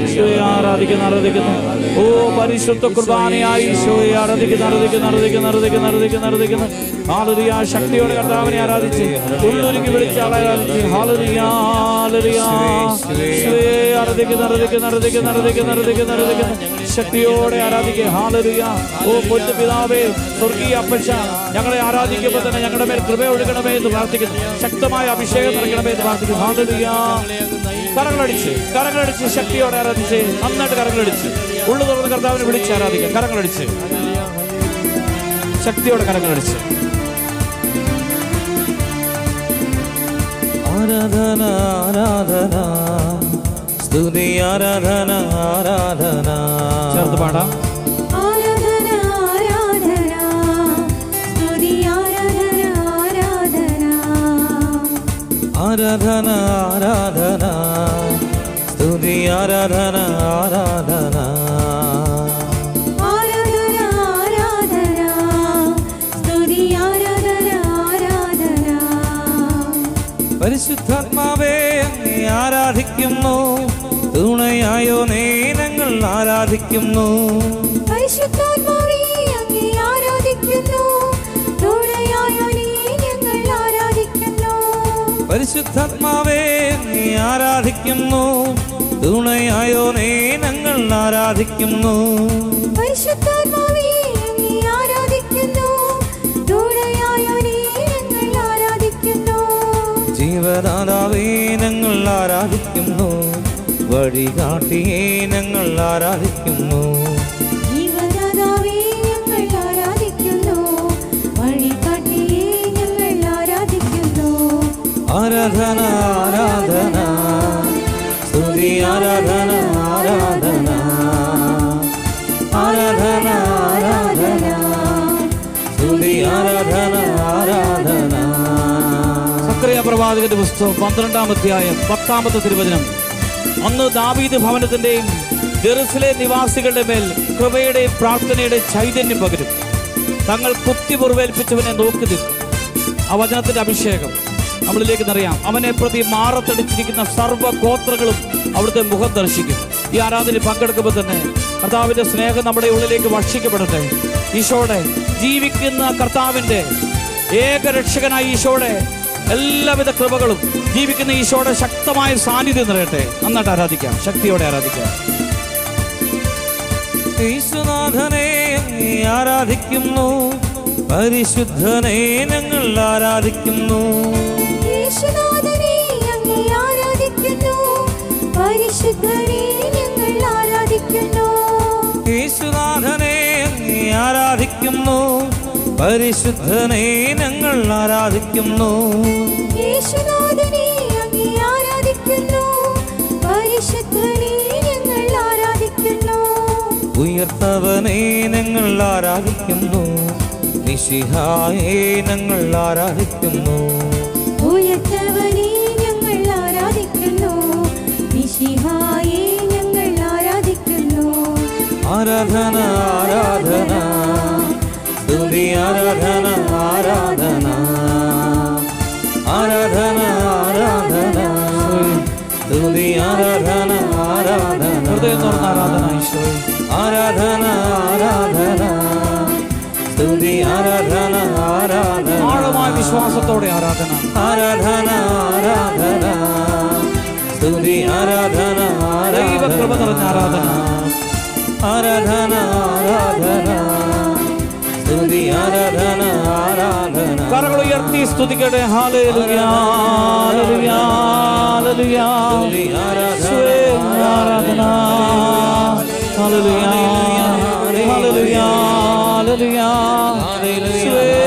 ഈശോയെ ആരാധിക്കുന്നു, ആരാധിക്കുന്നു. ഓ പരിശുദ്ധ കുർബാനയായി ഈശോയെ ആരാധിക്കുന്നു, ആരാധിക്കുന്നു, ആരാധിക്കുന്നു, ആരാധിക്കുന്നു, ആരാധിക്കുന്നു, ആരാധിക്കുന്നു. ഹല്ലേലൂയാ. ശക്തിയോടെ കർത്താവിനെ ആരാധിച്ച് ഉള്ളൊരുക്കി വിളിച്ച് ആരാധിച്ച് ഹല്ലേലൂയാ, ഹല്ലേലൂയാ. ഈശോയെ ആരാധിക്കുന്നു, ആരാധിക്കുന്നു, ആരാധിക്കുന്നു, ആരാധിക്കുന്നു, ആരാധിക്കുന്നു, ആരാധിക്കുന്നു. ശക്തിയോടെ ആരാധിക്കുക. ഹല്ലേലൂയാ. ഓ പൊന്നു പിതാവേ, സ്വർഗീയ അപ്പച്ച, ഞങ്ങളെ ആരാധിക്കുമ്പോൾ തന്നെ ഞങ്ങളുടെ മേൽ കൃപ ഒഴുകണമേ എന്ന് പ്രാർത്ഥിക്കുന്നു. ശക്തമായ അഭിഷേകം നൽകണമേ എന്ന് പ്രാർത്ഥിക്കുന്നു. ഹല്ലേലൂയാ. കരങ്ങളടിച്ച് ശക്തിയോടെ ആരാധിച്ച് നന്നായിട്ട് കരങ്ങളടിച്ച് ഉള്ളു തുറന്ന് കർത്താവിനെ വിളിച്ച് ആരാധിക്കാം. കരങ്ങളടിച്ച് ശക്തിയോടെ കരങ്ങളടിച്ച് ആരാധന ആരാധന സ്തുതി ആരാധന ആരാധന. ചേർത്ത് പാടാം. ആരാധന ആരാധന സ്തുതി ആരാധന ആരാധന. ആരാധന ആരാധന സ്തുതി ആരാധന ആരാധന. ആരാധന ആരാധന സ്തുതി ആരാധന ആരാധന. പരിശുദ്ധാത്മാവേ അങ്ങേ ആരാധിക്കുന്നു, തുണയായോ ഞങ്ങൾ ആരാധിക്കുന്നു. പരിശുദ്ധാത്മാവേ അങ്ങേ ആരാധിക്കുന്നു, തുണയായോ ഞങ്ങൾ ആരാധിക്കുന്നു. പരിശുദ്ധാത്മാവേ അങ്ങേ ആരാധിക്കുന്നു, തുണയായോ ഞങ്ങൾ ആരാധിക്കുന്നു. പരിശുദ്ധാത്മാവേ അങ്ങേ ആരാധിക്കുന്നു, തുണയായോ ഞങ്ങൾ ആരാധിക്കുന്നു. ജീവദാതാവേ ഞങ്ങൾ ആരാധിക്കുന്നു, വഴികാട്ടിയേ ഞങ്ങൾ ആരാധിക്കുന്നു. ജീവദാതാവേ ഞങ്ങൾ ആരാധിക്കുന്നു, വഴികാട്ടിയേ ഞങ്ങൾ ആരാധിക്കുന്നു. ആരാധന ആരാധന സ്തുതി ആരാധന ആരാധന. ആരാധന ആരാധന സ്തുതി ആരാധന ആരാധന. സക്കറിയ പ്രവാചകന്റെ പുസ്തകം 12-ാം അധ്യായം 10-ാമത്തെ തിരുവചനം. അന്ന് ദാവീദ് ഭവനത്തിന്റെയും ജെറുസലേം നിവാസികളുടെ മേൽ കൃപയുടെയും പ്രാർത്ഥനയുടെയും ചൈതന്യം പകരും. തങ്ങൾ കുത്തി മുറിവേൽപ്പിച്ചവനെ നോക്കി നിൽക്കും. ആ വചനത്തിന്റെ അഭിഷേകം നമ്മളിലേക്ക് നിറയാം. അവനെ പ്രതി മാറത്തടിച്ചിരിക്കുന്ന സർവ്വ ഗോത്രങ്ങളും അവിടുത്തെ മുഖം ദർശിക്കും. ഈ ആരാധനയിൽ പങ്കെടുക്കുമ്പോൾ തന്നെ കർത്താവിന്റെ സ്നേഹം നമ്മുടെ ഉള്ളിലേക്ക് വർഷിക്കപ്പെടട്ടെ. ഈശോടെ ജീവിക്കുന്ന കർത്താവിന്റെ ഏകരക്ഷകനായ ഈശോടെ എല്ലാവിധ കൃപകളും ജീവിക്കുന്ന ഈശോയുടെ ശക്തമായ സാന്നിധ്യം നിറയട്ടെ. നന്നായിട്ട് ആരാധിക്കാം, ശക്തിയോടെ ആരാധിക്കാം. യേശുനാഥനെ അങ്ങേ ആരാധിക്കുന്നു, പരിശുദ്ധനെ ഞങ്ങൾ ആരാധിക്കുന്നു. യേശുനാഥനെ അങ്ങേ ആരാധിക്കുന്നു, പരിശുദ്ധനെ ഞങ്ങൾ ആരാധിക്കുന്നു. യേശുനാഥനെ അങ്ങേ ആരാധിക്കുന്നു, പരിശുദ്ധനെ ഞങ്ങൾ ആരാധിക്കുന്നു. യേശുനാഥനെ അങ്ങേ ആരാധിക്കുന്നു, പരിശുദ്ധനെ ഞങ്ങൾ ആരാധിക്കുന്നു. ഉയർത്തവനെ ഞങ്ങൾ ആരാധിക്കുന്നു, മിശിഹായെ ഞങ്ങൾ ആരാധിക്കുന്നു. ഉയർത്തവനെ ഞങ്ങൾ ആരാധിക്കുന്നു, മിശിഹായെ ഞങ്ങൾ ആരാധിക്കുന്നു. ആരാധന ആരാധന സ്തുതി ആരാധന ആരാധന. ആരാധന ആരാധന സ്തുതി ആരാധന ആരാധന. ഹൃദയം തുറന്ന ആരാധന ഈശോയെ. ആരാധന ആരാധന സ്തുതി ആരാധന ആരാധന. ആഴമായ വിശ്വാസത്തോടെ ആരാധന. ആരാധന ആരാധന സ്തുതി ആരാധന ദൈവ കൃപ നിറഞ്ഞ ആരാധന. ആരാധന ആരാധന സ്തുതി ആരാധന ആരാധന. കരങ്ങൾ ഉയർത്തി സ്തുതിക്കട്ടെ. ഹല്ലേലൂയാ, ഹല്ലേലൂയാ, ഹല്ലേലൂയാ. ഈശോയെ ആരാധന. ഹല്ലേലൂയാ, ഹല്ലേലൂയാ, ഹല്ലേലൂയാ. ഈശോയെ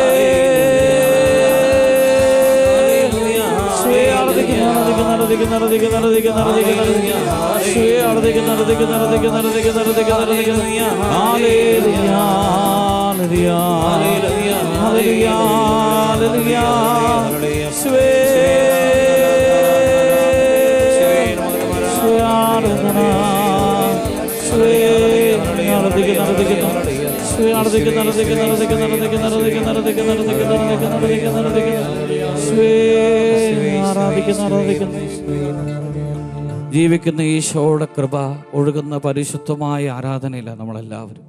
യേശുവേ, ആരാധിക്കുന്നു. ജീവിക്കുന്ന ഈശോയുടെ കൃപ ഒഴുകുന്ന പരിശുദ്ധമായ ആരാധനയില്ല നമ്മളെല്ലാവരും.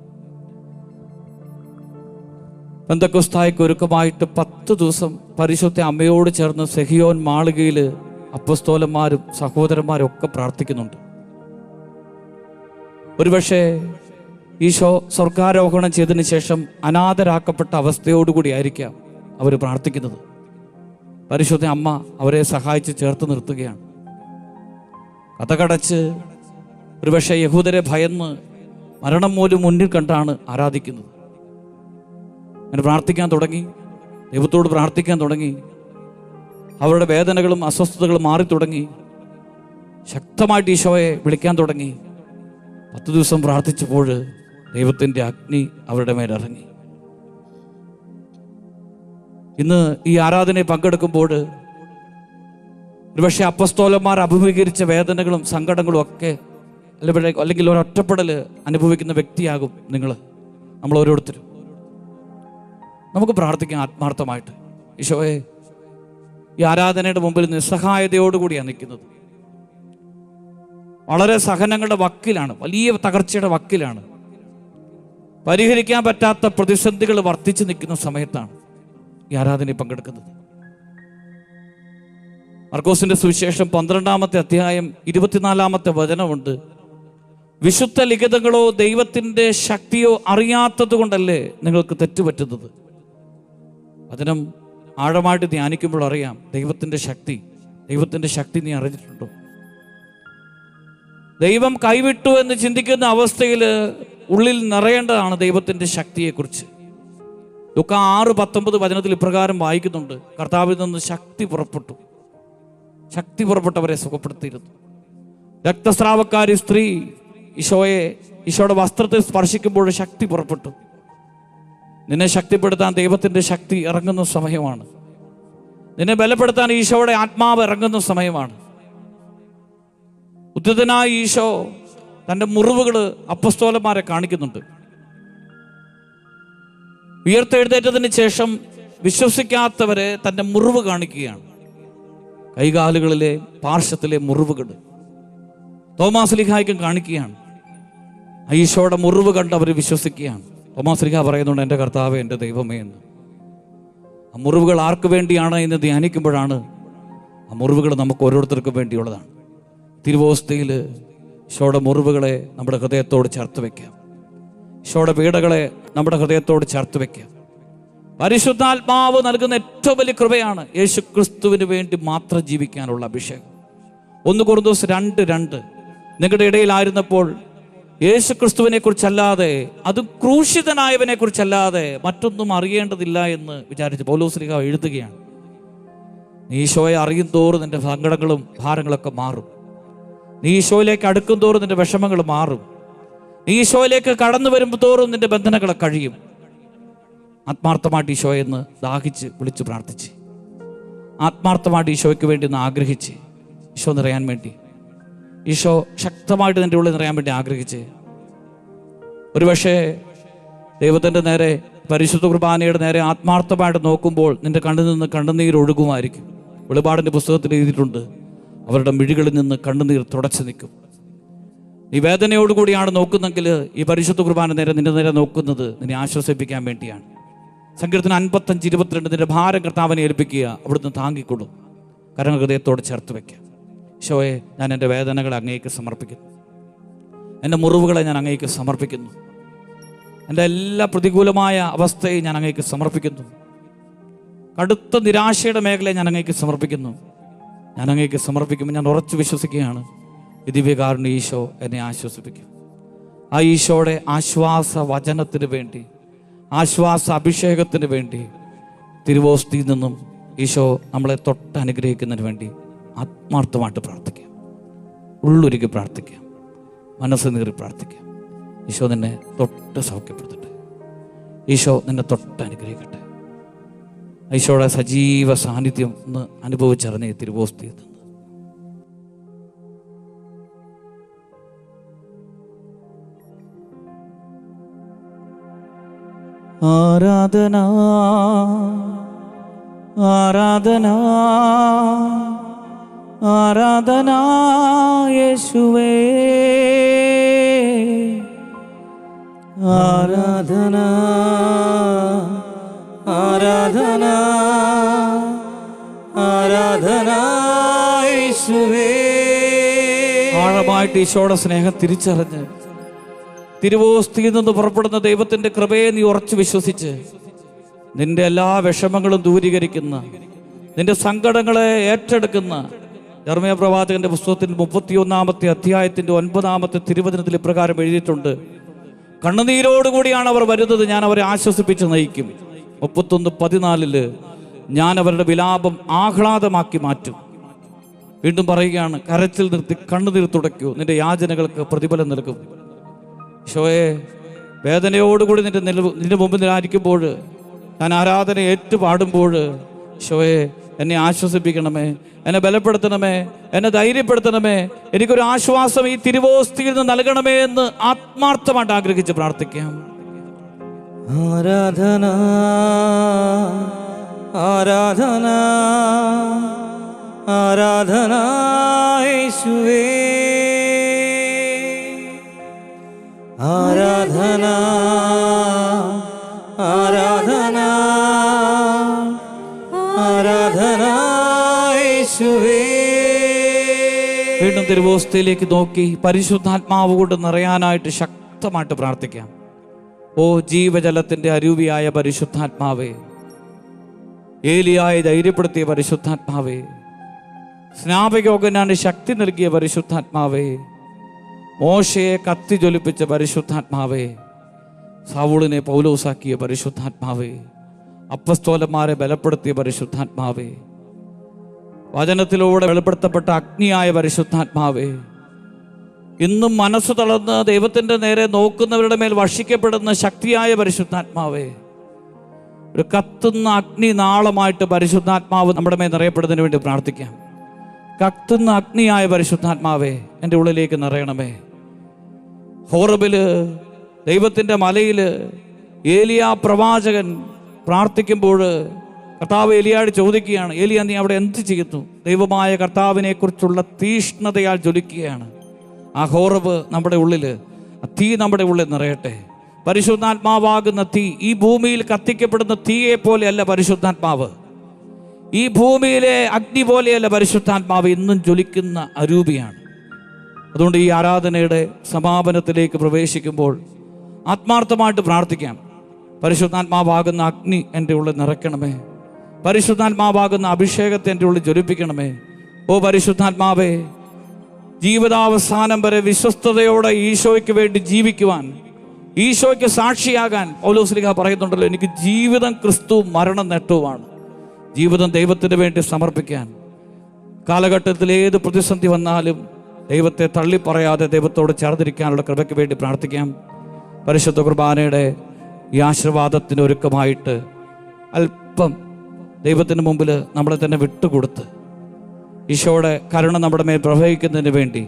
പെന്തക്കോസ്തായ്ക്ക് ഒരുക്കമായിട്ട് 10 ദിവസം പരിശുദ്ധ അമ്മയോട് ചേർന്ന് സെഹിയോൻ മാളികയിൽ അപ്പസ്തോലന്മാരും സഹോദരന്മാരും ഒക്കെ പ്രാർത്ഥിക്കുന്നുണ്ട്. ഒരുപക്ഷെ ഈശോ സ്വർഗാരോഹണം ചെയ്തതിന് ശേഷം അനാഥരാക്കപ്പെട്ട അവസ്ഥയോടുകൂടി ആയിരിക്കാം അവർ പ്രാർത്ഥിക്കുന്നത്. പരിശുദ്ധ അമ്മ അവരെ സഹായിച്ച് ചേർത്ത് നിർത്തുകയാണ്. കഥകടച്ച് ഒരുപക്ഷെ യഹൂദരെ ഭയന്ന് മരണം പോലും മുന്നിൽ കണ്ടാണ് ആരാധിക്കുന്നത്. അങ്ങനെ പ്രാർത്ഥിക്കാൻ തുടങ്ങി, ദൈവത്തോട് പ്രാർത്ഥിക്കാൻ തുടങ്ങി. അവരുടെ വേദനകളും അസ്വസ്ഥതകളും മാറി തുടങ്ങി. ശക്തമായിട്ട് ഈശോയെ വിളിക്കാൻ തുടങ്ങി. 10 ദിവസം പ്രാർത്ഥിച്ചപ്പോൾ ദൈവത്തിൻ്റെ അഗ്നി അവരുടെ മേലിറങ്ങി. ഇന്ന് ഈ ആരാധനയിൽ പങ്കെടുക്കുമ്പോൾ ഒരുപക്ഷെ അപ്പസ്തോലന്മാർ അഭിമുഖീകരിച്ച വേദനകളും സങ്കടങ്ങളും ഒക്കെ അല്ലെങ്കിൽ ഒരൊറ്റപ്പെടൽ അനുഭവിക്കുന്ന വ്യക്തിയാകും നമ്മൾ ഓരോരുത്തരും. നമുക്ക് പ്രാർത്ഥിക്കാം ആത്മാർത്ഥമായിട്ട്. ഈശോയെ, ഈ ആരാധനയുടെ മുമ്പിൽ നിസ്സഹായതയോടുകൂടിയാണ് നിൽക്കുന്നത്. വളരെ സഹനങ്ങളുടെ വക്കിലാണ്, വലിയ തകർച്ചയുടെ വക്കിലാണ്. പരിഹരിക്കാൻ പറ്റാത്ത പ്രതിസന്ധികൾ വർദ്ധിച്ചു നിൽക്കുന്ന സമയത്താണ് ഈ ആരാധനയിൽ പങ്കെടുക്കുന്നത്. മർക്കോസിന്റെ സുവിശേഷം 12-ാമത്തെ അധ്യായം 24-ാമത്തെ വചനമുണ്ട്. വിശുദ്ധ ലിഖിതങ്ങളോ ദൈവത്തിൻ്റെ ശക്തിയോ അറിയാത്തത് കൊണ്ടല്ലേ നിങ്ങൾക്ക് തെറ്റുപറ്റുന്നത്. വചനം ആഴമായിട്ട് ധ്യാനിക്കുമ്പോൾ അറിയാം ദൈവത്തിൻ്റെ ശക്തി നീ അറിഞ്ഞിട്ടുണ്ടോ? ദൈവം കൈവിട്ടു എന്ന് ചിന്തിക്കുന്ന അവസ്ഥയിൽ ഉള്ളിൽ നിറയേണ്ടതാണ് ദൈവത്തിൻ്റെ ശക്തിയെക്കുറിച്ച്. ലൂക്കാ 6:19 വചനത്തിൽ ഇപ്രകാരം വായിക്കുന്നുണ്ട്. കർത്താവിൽ നിന്ന് ശക്തി പുറപ്പെട്ടവരെ സുഖപ്പെടുത്തിയിരുന്നു. രക്തസ്രാവക്കാരി സ്ത്രീ ഈശോയുടെ വസ്ത്രത്തെ സ്പർശിക്കുമ്പോൾ ശക്തി പുറപ്പെട്ടു. നിന്നെ ശക്തിപ്പെടുത്താൻ ദൈവത്തിൻ്റെ ശക്തി ഇറങ്ങുന്ന സമയമാണ്. നിന്നെ ബലപ്പെടുത്താൻ ഈശോയുടെ ആത്മാവ് ഇറങ്ങുന്ന സമയമാണ്. ഉദ്ധിതനായ ഈശോ തൻ്റെ മുറിവുകൾ അപ്പസ്തോലന്മാരെ കാണിക്കുന്നുണ്ട്. ഉയർത്തെഴുന്നേറ്റതിന് ശേഷം വിശ്വസിക്കാത്തവരെ തൻ്റെ മുറിവ് കാണിക്കുകയാണ്. കൈകാലുകളിലെ പാർശ്വത്തിലെ മുറിവുകൾ തോമാസ്ലീഹായ്ക്കും കാണിക്കുകയാണ്. ഈശോയുടെ മുറിവ് കണ്ട് അവർ വിശ്വസിക്കുകയാണ്. തോമാസ്ലീഹ പറയുന്നുണ്ട്, എൻ്റെ കർത്താവേ, എൻ്റെ ദൈവമേ എന്ന്. ആ മുറിവുകൾ ആർക്ക് വേണ്ടിയാണ് എന്ന് ധ്യാനിക്കുമ്പോഴാണ് ആ മുറിവുകൾ നമുക്ക് ഓരോരുത്തർക്കും വേണ്ടിയുള്ളതാണ്. തിരുവോസ്തിയിൽ ഈശോയുടെ മുറിവുകളെ നമ്മുടെ ഹൃദയത്തോട് ചേർത്ത് വയ്ക്കാം. ഈശോയുടെ പീഡകളെ നമ്മുടെ ഹൃദയത്തോട് ചേർത്ത് വയ്ക്കാം. പരിശുദ്ധാത്മാവ് നൽകുന്ന ഏറ്റവും വലിയ കൃപയാണ് യേശു ക്രിസ്തുവിന് വേണ്ടി മാത്രം ജീവിക്കാനുള്ള അഭിഷേകം. 1 കൊരിന്ത്യർ 2:2 നിങ്ങളുടെ ഇടയിലായിരുന്നപ്പോൾ യേശു ക്രിസ്തുവിനെ കുറിച്ചല്ലാതെ, അത് ക്രൂശിതനായവനെ കുറിച്ചല്ലാതെ മറ്റൊന്നും അറിയേണ്ടതില്ല എന്ന് വിചാരിച്ച് പൗലോസ്ലീഹ എഴുതുകയാണ്. നീ ഈശോയെ അറിയും തോറും നിന്റെ സങ്കടങ്ങളും ഭാരങ്ങളൊക്കെ മാറും. നീ ഈശോയിലേക്ക് അടുക്കും തോറും നിന്റെ വിഷമങ്ങൾ മാറും. നീ ഈശോയിലേക്ക് കടന്നു വരുമ്പോൾ തോറും നിന്റെ ബന്ധനങ്ങളെ കഴിയും. ആത്മാർത്ഥമായിട്ട് ഈശോയെ എന്ന് ദാഹിച്ച് വിളിച്ച് പ്രാർത്ഥിച്ച്, ആത്മാർത്ഥമായിട്ട് ഈശോയ്ക്ക് വേണ്ടി ഒന്ന് ആഗ്രഹിച്ച്, ഈശോ നിറയാൻ വേണ്ടി, ഈശോ ശക്തമായിട്ട് നിൻ്റെ ഉള്ളിൽ നിറയാൻ വേണ്ടി ആഗ്രഹിച്ച്, ഒരുപക്ഷെ ദൈവത്തിൻ്റെ നേരെ, പരിശുദ്ധ കുർബാനയുടെ നേരെ ആത്മാർത്ഥമായിട്ട് നോക്കുമ്പോൾ നിന്റെ കണ്ണിൽ നിന്ന് കണ്ണുനീർ ഒഴുകുമായിരിക്കും. വെളിപാടിൻ്റെ പുസ്തകത്തിൽ എഴുതിയിട്ടുണ്ട്, അവരുടെ മിഴികളിൽ നിന്ന് കണ്ണുനീർ തുടച്ചു നിൽക്കും. നീ വേദനയോടുകൂടിയാണ് നോക്കുന്നെങ്കിൽ ഈ പരിശുദ്ധ കുർബാന നേരെ നിന്റെ നേരെ നോക്കുന്നത് നിന്നെ ആശ്വസിപ്പിക്കാൻ വേണ്ടിയാണ്. സങ്കീർത്തനം 55:22 നിന്റെ ഭാരം കർത്താവിനെ ഏൽപ്പിക്കുക, അവിടുന്ന് താങ്ങിക്കൊള്ളും. കരങ്ങൾ ഹൃദയത്തോട് ചേർത്ത് വയ്ക്കുക. ഈശോയെ, ഞാൻ എൻ്റെ വേദനകളെ അങ്ങേക്ക് സമർപ്പിക്കുന്നു. എൻ്റെ മുറിവുകളെ ഞാൻ അങ്ങേക്ക് സമർപ്പിക്കുന്നു. എൻ്റെ എല്ലാ പ്രതികൂലമായ അവസ്ഥയും ഞാൻ അങ്ങേക്ക് സമർപ്പിക്കുന്നു. കടുത്ത നിരാശയുടെ മേഖലയെ ഞാൻ അങ്ങേക്ക് സമർപ്പിക്കുന്നു. ഞാൻ അങ്ങേക്ക് സമർപ്പിക്കുമ്പോൾ ഞാൻ ഉറച്ചു വിശ്വസിക്കുകയാണ്, ദിവ്യകാരുണ്യ ഈശോ എന്നെ ആശ്വസിപ്പിക്കും. ആ ഈശോയുടെ ആശ്വാസ വചനത്തിന് വേണ്ടി, ആശ്വാസ അഭിഷേകത്തിന് വേണ്ടി തിരുവോസ്തിയിൽ നിന്നും ഈശോ നമ്മളെ തൊട്ട് അനുഗ്രഹിക്കുന്നതിന് വേണ്ടി ആത്മാർത്ഥമായിട്ട് പ്രാർത്ഥിക്കാം. ഉള്ളൊരുക്കി പ്രാർത്ഥിക്കാം. മനസ്സ് നീറി പ്രാർത്ഥിക്കാം. ഈശോ നിന്നെ തൊട്ട് സൗഖ്യപ്പെടുത്തട്ടെ. ഈശോ നിന്നെ തൊട്ട് അനുഗ്രഹിക്കട്ടെ. ഈശോയുടെ സജീവ സാന്നിധ്യം ഒന്ന് അനുഭവിച്ചറിഞ്ഞ് തിരുവോസ്തിയിൽ നിന്ന് ആരാധന ആരാധന ആരാധന യേശുവേ, ആരാധന ആരാധന ആരാധന യേശുവേ. ആഴമായിട്ട് ഈശോയുടെ സ്നേഹം തിരിച്ചറിഞ്ഞ് തിരുവോസ്തിയിൽ നിന്ന് പുറപ്പെടുന്ന ദൈവത്തിന്റെ കൃപയെ നീ ഉറച്ചു വിശ്വസിച്ച് നിന്റെ എല്ലാ വിഷമങ്ങളും ദൂരീകരിക്കുന്ന, നിന്റെ സങ്കടങ്ങളെ ഏറ്റെടുക്കുന്ന യെരമ്യാ പ്രവാചകന്റെ പുസ്തകത്തിൽ 31-ാമത്തെ അധ്യായത്തിന്റെ 9-ാമത്തെ തിരുവചനത്തിൽ ഇപ്രകാരം എഴുതിയിട്ടുണ്ട്: കണ്ണുനീരോടുകൂടിയാണ് അവർ വരുന്നത്, ഞാൻ അവരെ ആശ്വസിപ്പിച്ച് നയിക്കും. 31:14 ഞാൻ അവരുടെ വിലാപം ആഹ്ലാദമാക്കി മാറ്റും. വീണ്ടും പറയുകയാണ്, കരച്ചിൽ നിർത്തി കണ്ണുനീർ തുടയ്ക്കൂ, നിന്റെ യാചനകൾക്ക് പ്രതിഫലം നൽകും. ഈശോയെ, വേദനയോടുകൂടി നിന്റെ മുമ്പിൽ നിലായിരിക്കുമ്പോൾ, ഞാൻ ആരാധന ഏറ്റുപാടുമ്പോൾ, ഈശോയെ എന്നെ ആശ്വസിപ്പിക്കണമേ, എന്നെ ബലപ്പെടുത്തണമേ, എന്നെ ധൈര്യപ്പെടുത്തണമേ, എനിക്കൊരു ആശ്വാസം ഈ തിരുവോസ്തിയിൽ നിന്ന് നൽകണമേ എന്ന് ആത്മാർത്ഥമായിട്ട് ആഗ്രഹിച്ച് പ്രാർത്ഥിക്കാം. ആരാധന ആരാധന ആരാധന യേശുവേ, ആരാധന ആരാധന ആരാധന യേശുവേ. വീണ്ടും തിരുവോസ്തിയിലേക്ക് നോക്കി പരിശുദ്ധാത്മാവ് കൊണ്ട് നിറയാനായിട്ട് ശക്തമായിട്ട് പ്രാർത്ഥിക്കാം. ഓ ജീവജലത്തിന്റെ അരൂപിയായ പരിശുദ്ധാത്മാവേ, ഏലിയായി ധൈര്യപ്പെടുത്തിയ പരിശുദ്ധാത്മാവേ, സ്നാപകയോഗ്യനാണ് ശക്തി നൽകിയ പരിശുദ്ധാത്മാവേ, മോശയെ കത്തി ജ്വലിപ്പിച്ച പരിശുദ്ധാത്മാവേ, സൗളിനെ പൗലോസാക്കിയ പരിശുദ്ധാത്മാവേ, അപ്പസ്തോലന്മാരെ ബലപ്പെടുത്തിയ പരിശുദ്ധാത്മാവേ, വചനത്തിലൂടെ വെളിപ്പെടുത്തപ്പെട്ട അഗ്നിയായ പരിശുദ്ധാത്മാവേ, ഇന്നും മനസ്സ് തളർന്ന് ദൈവത്തിൻ്റെ നേരെ നോക്കുന്നവരുടെ മേൽ വർഷിക്കപ്പെടുന്ന ശക്തിയായ പരിശുദ്ധാത്മാവേ, ഒരു കത്തുന്ന അഗ്നി നാളമായിട്ട് പരിശുദ്ധാത്മാവ് നമ്മുടെ മേൽ നിറയപ്പെടുന്നതിന് വേണ്ടി പ്രാർത്ഥിക്കാം. കത്തുന്ന അഗ്നിയായ പരിശുദ്ധാത്മാവേ, എൻ്റെ ഉള്ളിലേക്ക് നിറയണമേ. ഹോറബില് ദൈവത്തിൻ്റെ മലയിൽ ഏലിയാ പ്രവാചകൻ പ്രാർത്ഥിക്കുമ്പോൾ കർത്താവ് ഏലിയാട് ചോദിക്കുകയാണ്, ഏലിയ നീ അവിടെ എന്ത് ചെയ്യുന്നു? ദൈവമായ കർത്താവിനെ കുറിച്ചുള്ള തീഷ്ണതയാൽ ജ്വലിക്കുകയാണ്. ആ ഹോറബ് നമ്മുടെ ഉള്ളിൽ, തീ നമ്മുടെ ഉള്ളിൽ നിറയട്ടെ. പരിശുദ്ധാത്മാവാകുന്ന തീ ഈ ഭൂമിയിൽ കത്തിക്കപ്പെടുന്ന തീയെ പോലെയല്ല പരിശുദ്ധാത്മാവ്, ഈ ഭൂമിയിലെ അഗ്നി പോലെയല്ല പരിശുദ്ധാത്മാവ്, ഇന്നും ജ്വലിക്കുന്ന അരൂപിയാണ്. അതുകൊണ്ട് ഈ ആരാധനയുടെ സമാപനത്തിലേക്ക് പ്രവേശിക്കുമ്പോൾ ആത്മാർത്ഥമായിട്ട് പ്രാർത്ഥിക്കാം. പരിശുദ്ധാത്മാവാകുന്ന അഗ്നി എൻ്റെ ഉള്ളിൽ നിറയ്ക്കണമേ, പരിശുദ്ധാത്മാവാകുന്ന അഭിഷേകത്തെ എൻ്റെ ഉള്ളിൽ ജ്വലിപ്പിക്കണമേ. ഓ പരിശുദ്ധാത്മാവേ, ജീവിതാവസാനം വരെ വിശ്വസ്തയോടെ ഈശോയ്ക്ക് വേണ്ടി ജീവിക്കുവാൻ, ഈശോയ്ക്ക് സാക്ഷിയാകാൻ പൗലോസ്ലീഹ പറയുന്നുണ്ടല്ലോ, എനിക്ക് ജീവിതം ക്രിസ്തു, മരണം നേട്ടവുമാണ്. ജീവിതം ദൈവത്തിന് വേണ്ടി സമർപ്പിക്കാൻ, കാലഘട്ടത്തിൽ ഏത് പ്രതിസന്ധി വന്നാലും ദൈവത്തെ തള്ളിപ്പറയാതെ ദൈവത്തോട് ചേർന്നിരിക്കാനുള്ള കൃപയ്ക്ക് വേണ്ടി പ്രാർത്ഥിക്കാം. പരിശുദ്ധ കുർബാനയുടെ ഈ ആശീർവാദത്തിന് ഒരുക്കമായിട്ട് അല്പം ദൈവത്തിന് മുമ്പിൽ നമ്മളെ തന്നെ വിട്ടുകൊടുത്ത് ഈശോയുടെ കരുണ നമ്മുടെ മേൽ പ്രവഹിക്കുന്നതിന് വേണ്ടി,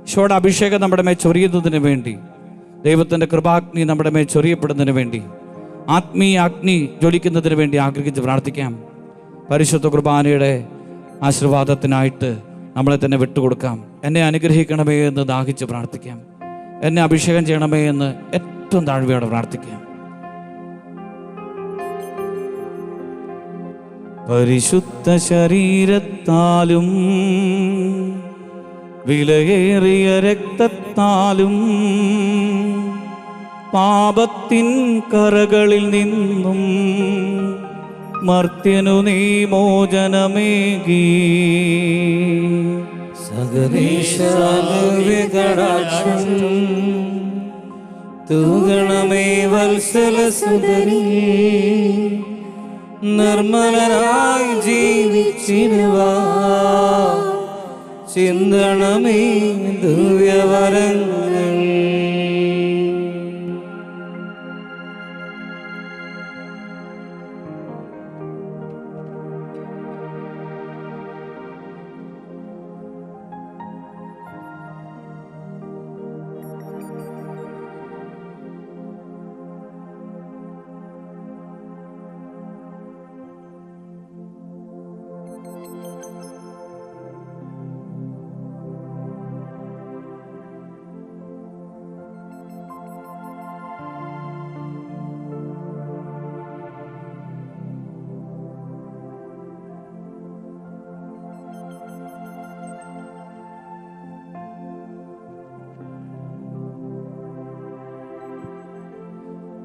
ഈശോയുടെ അഭിഷേകം നമ്മുടെ മേൽ ചൊരിയുന്നതിന് വേണ്ടി, ദൈവത്തിൻ്റെ കൃപാഗ്നി നമ്മുടെ മേൽ ചൊരിയപ്പെടുന്നതിന് വേണ്ടി, ആത്മീയ അഗ്നി ജ്വലിക്കുന്നതിന് വേണ്ടി ആഗ്രഹിച്ച് പ്രാർത്ഥിക്കാം. പരിശുദ്ധ കുർബാനയുടെ ആശീർവാദത്തിനായിട്ട് നമ്മളെ തന്നെ വിട്ടുകൊടുക്കാം. എന്നെ അനുഗ്രഹിക്കണമേ എന്ന് ദാഹിച്ച് പ്രാർത്ഥിക്കാം. എന്നെ അഭിഷേകം ചെയ്യണമേ എന്ന് ഏറ്റവും താഴ്മയോടെ പ്രാർത്ഥിക്കാം. പരിശുദ്ധ ശരീരത്താലും വിലയേറിയ രക്തത്താലും പാപത്തിൻ കറകളിൽ നിന്നും മർത്യനു നീ മോചനമേകി. സകലേശാനുവികടാക്ഷം തൂഗണമേ വത്സലസുതനീ, നിർമ്മലരായി ജീവിച്ചിടുവാൻ ചിന്തണമേ ദിവ്യവരങ്ങൾ.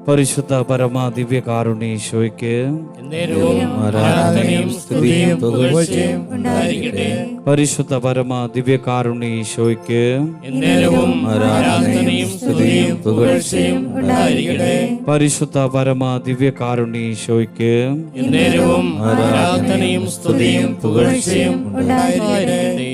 പരിശുദ്ധ പരമ ദിവ്യകാരുണ്യേശോയ്ക്ക് എന്നേരവും ആരാധനയും സ്തുതിയും പുകഴ്ചയും ഉണ്ടായിരിക്കട്ടെ. പരിശുദ്ധ പരമ ദിവ്യകാരുണ്യേശോയ്ക്ക് എന്നേരവും ആരാധനയും സ്തുതിയും പുകഴ്ചയും ഉണ്ടായിരിക്കട്ടെ. പരിശുദ്ധ പരമ ദിവ്യകാരുണ്യേശോയ്ക്ക് എന്നേരവും ആരാധനയും സ്തുതിയും പുകഴ്ചയും ഉണ്ടായിരിക്കട്ടെ.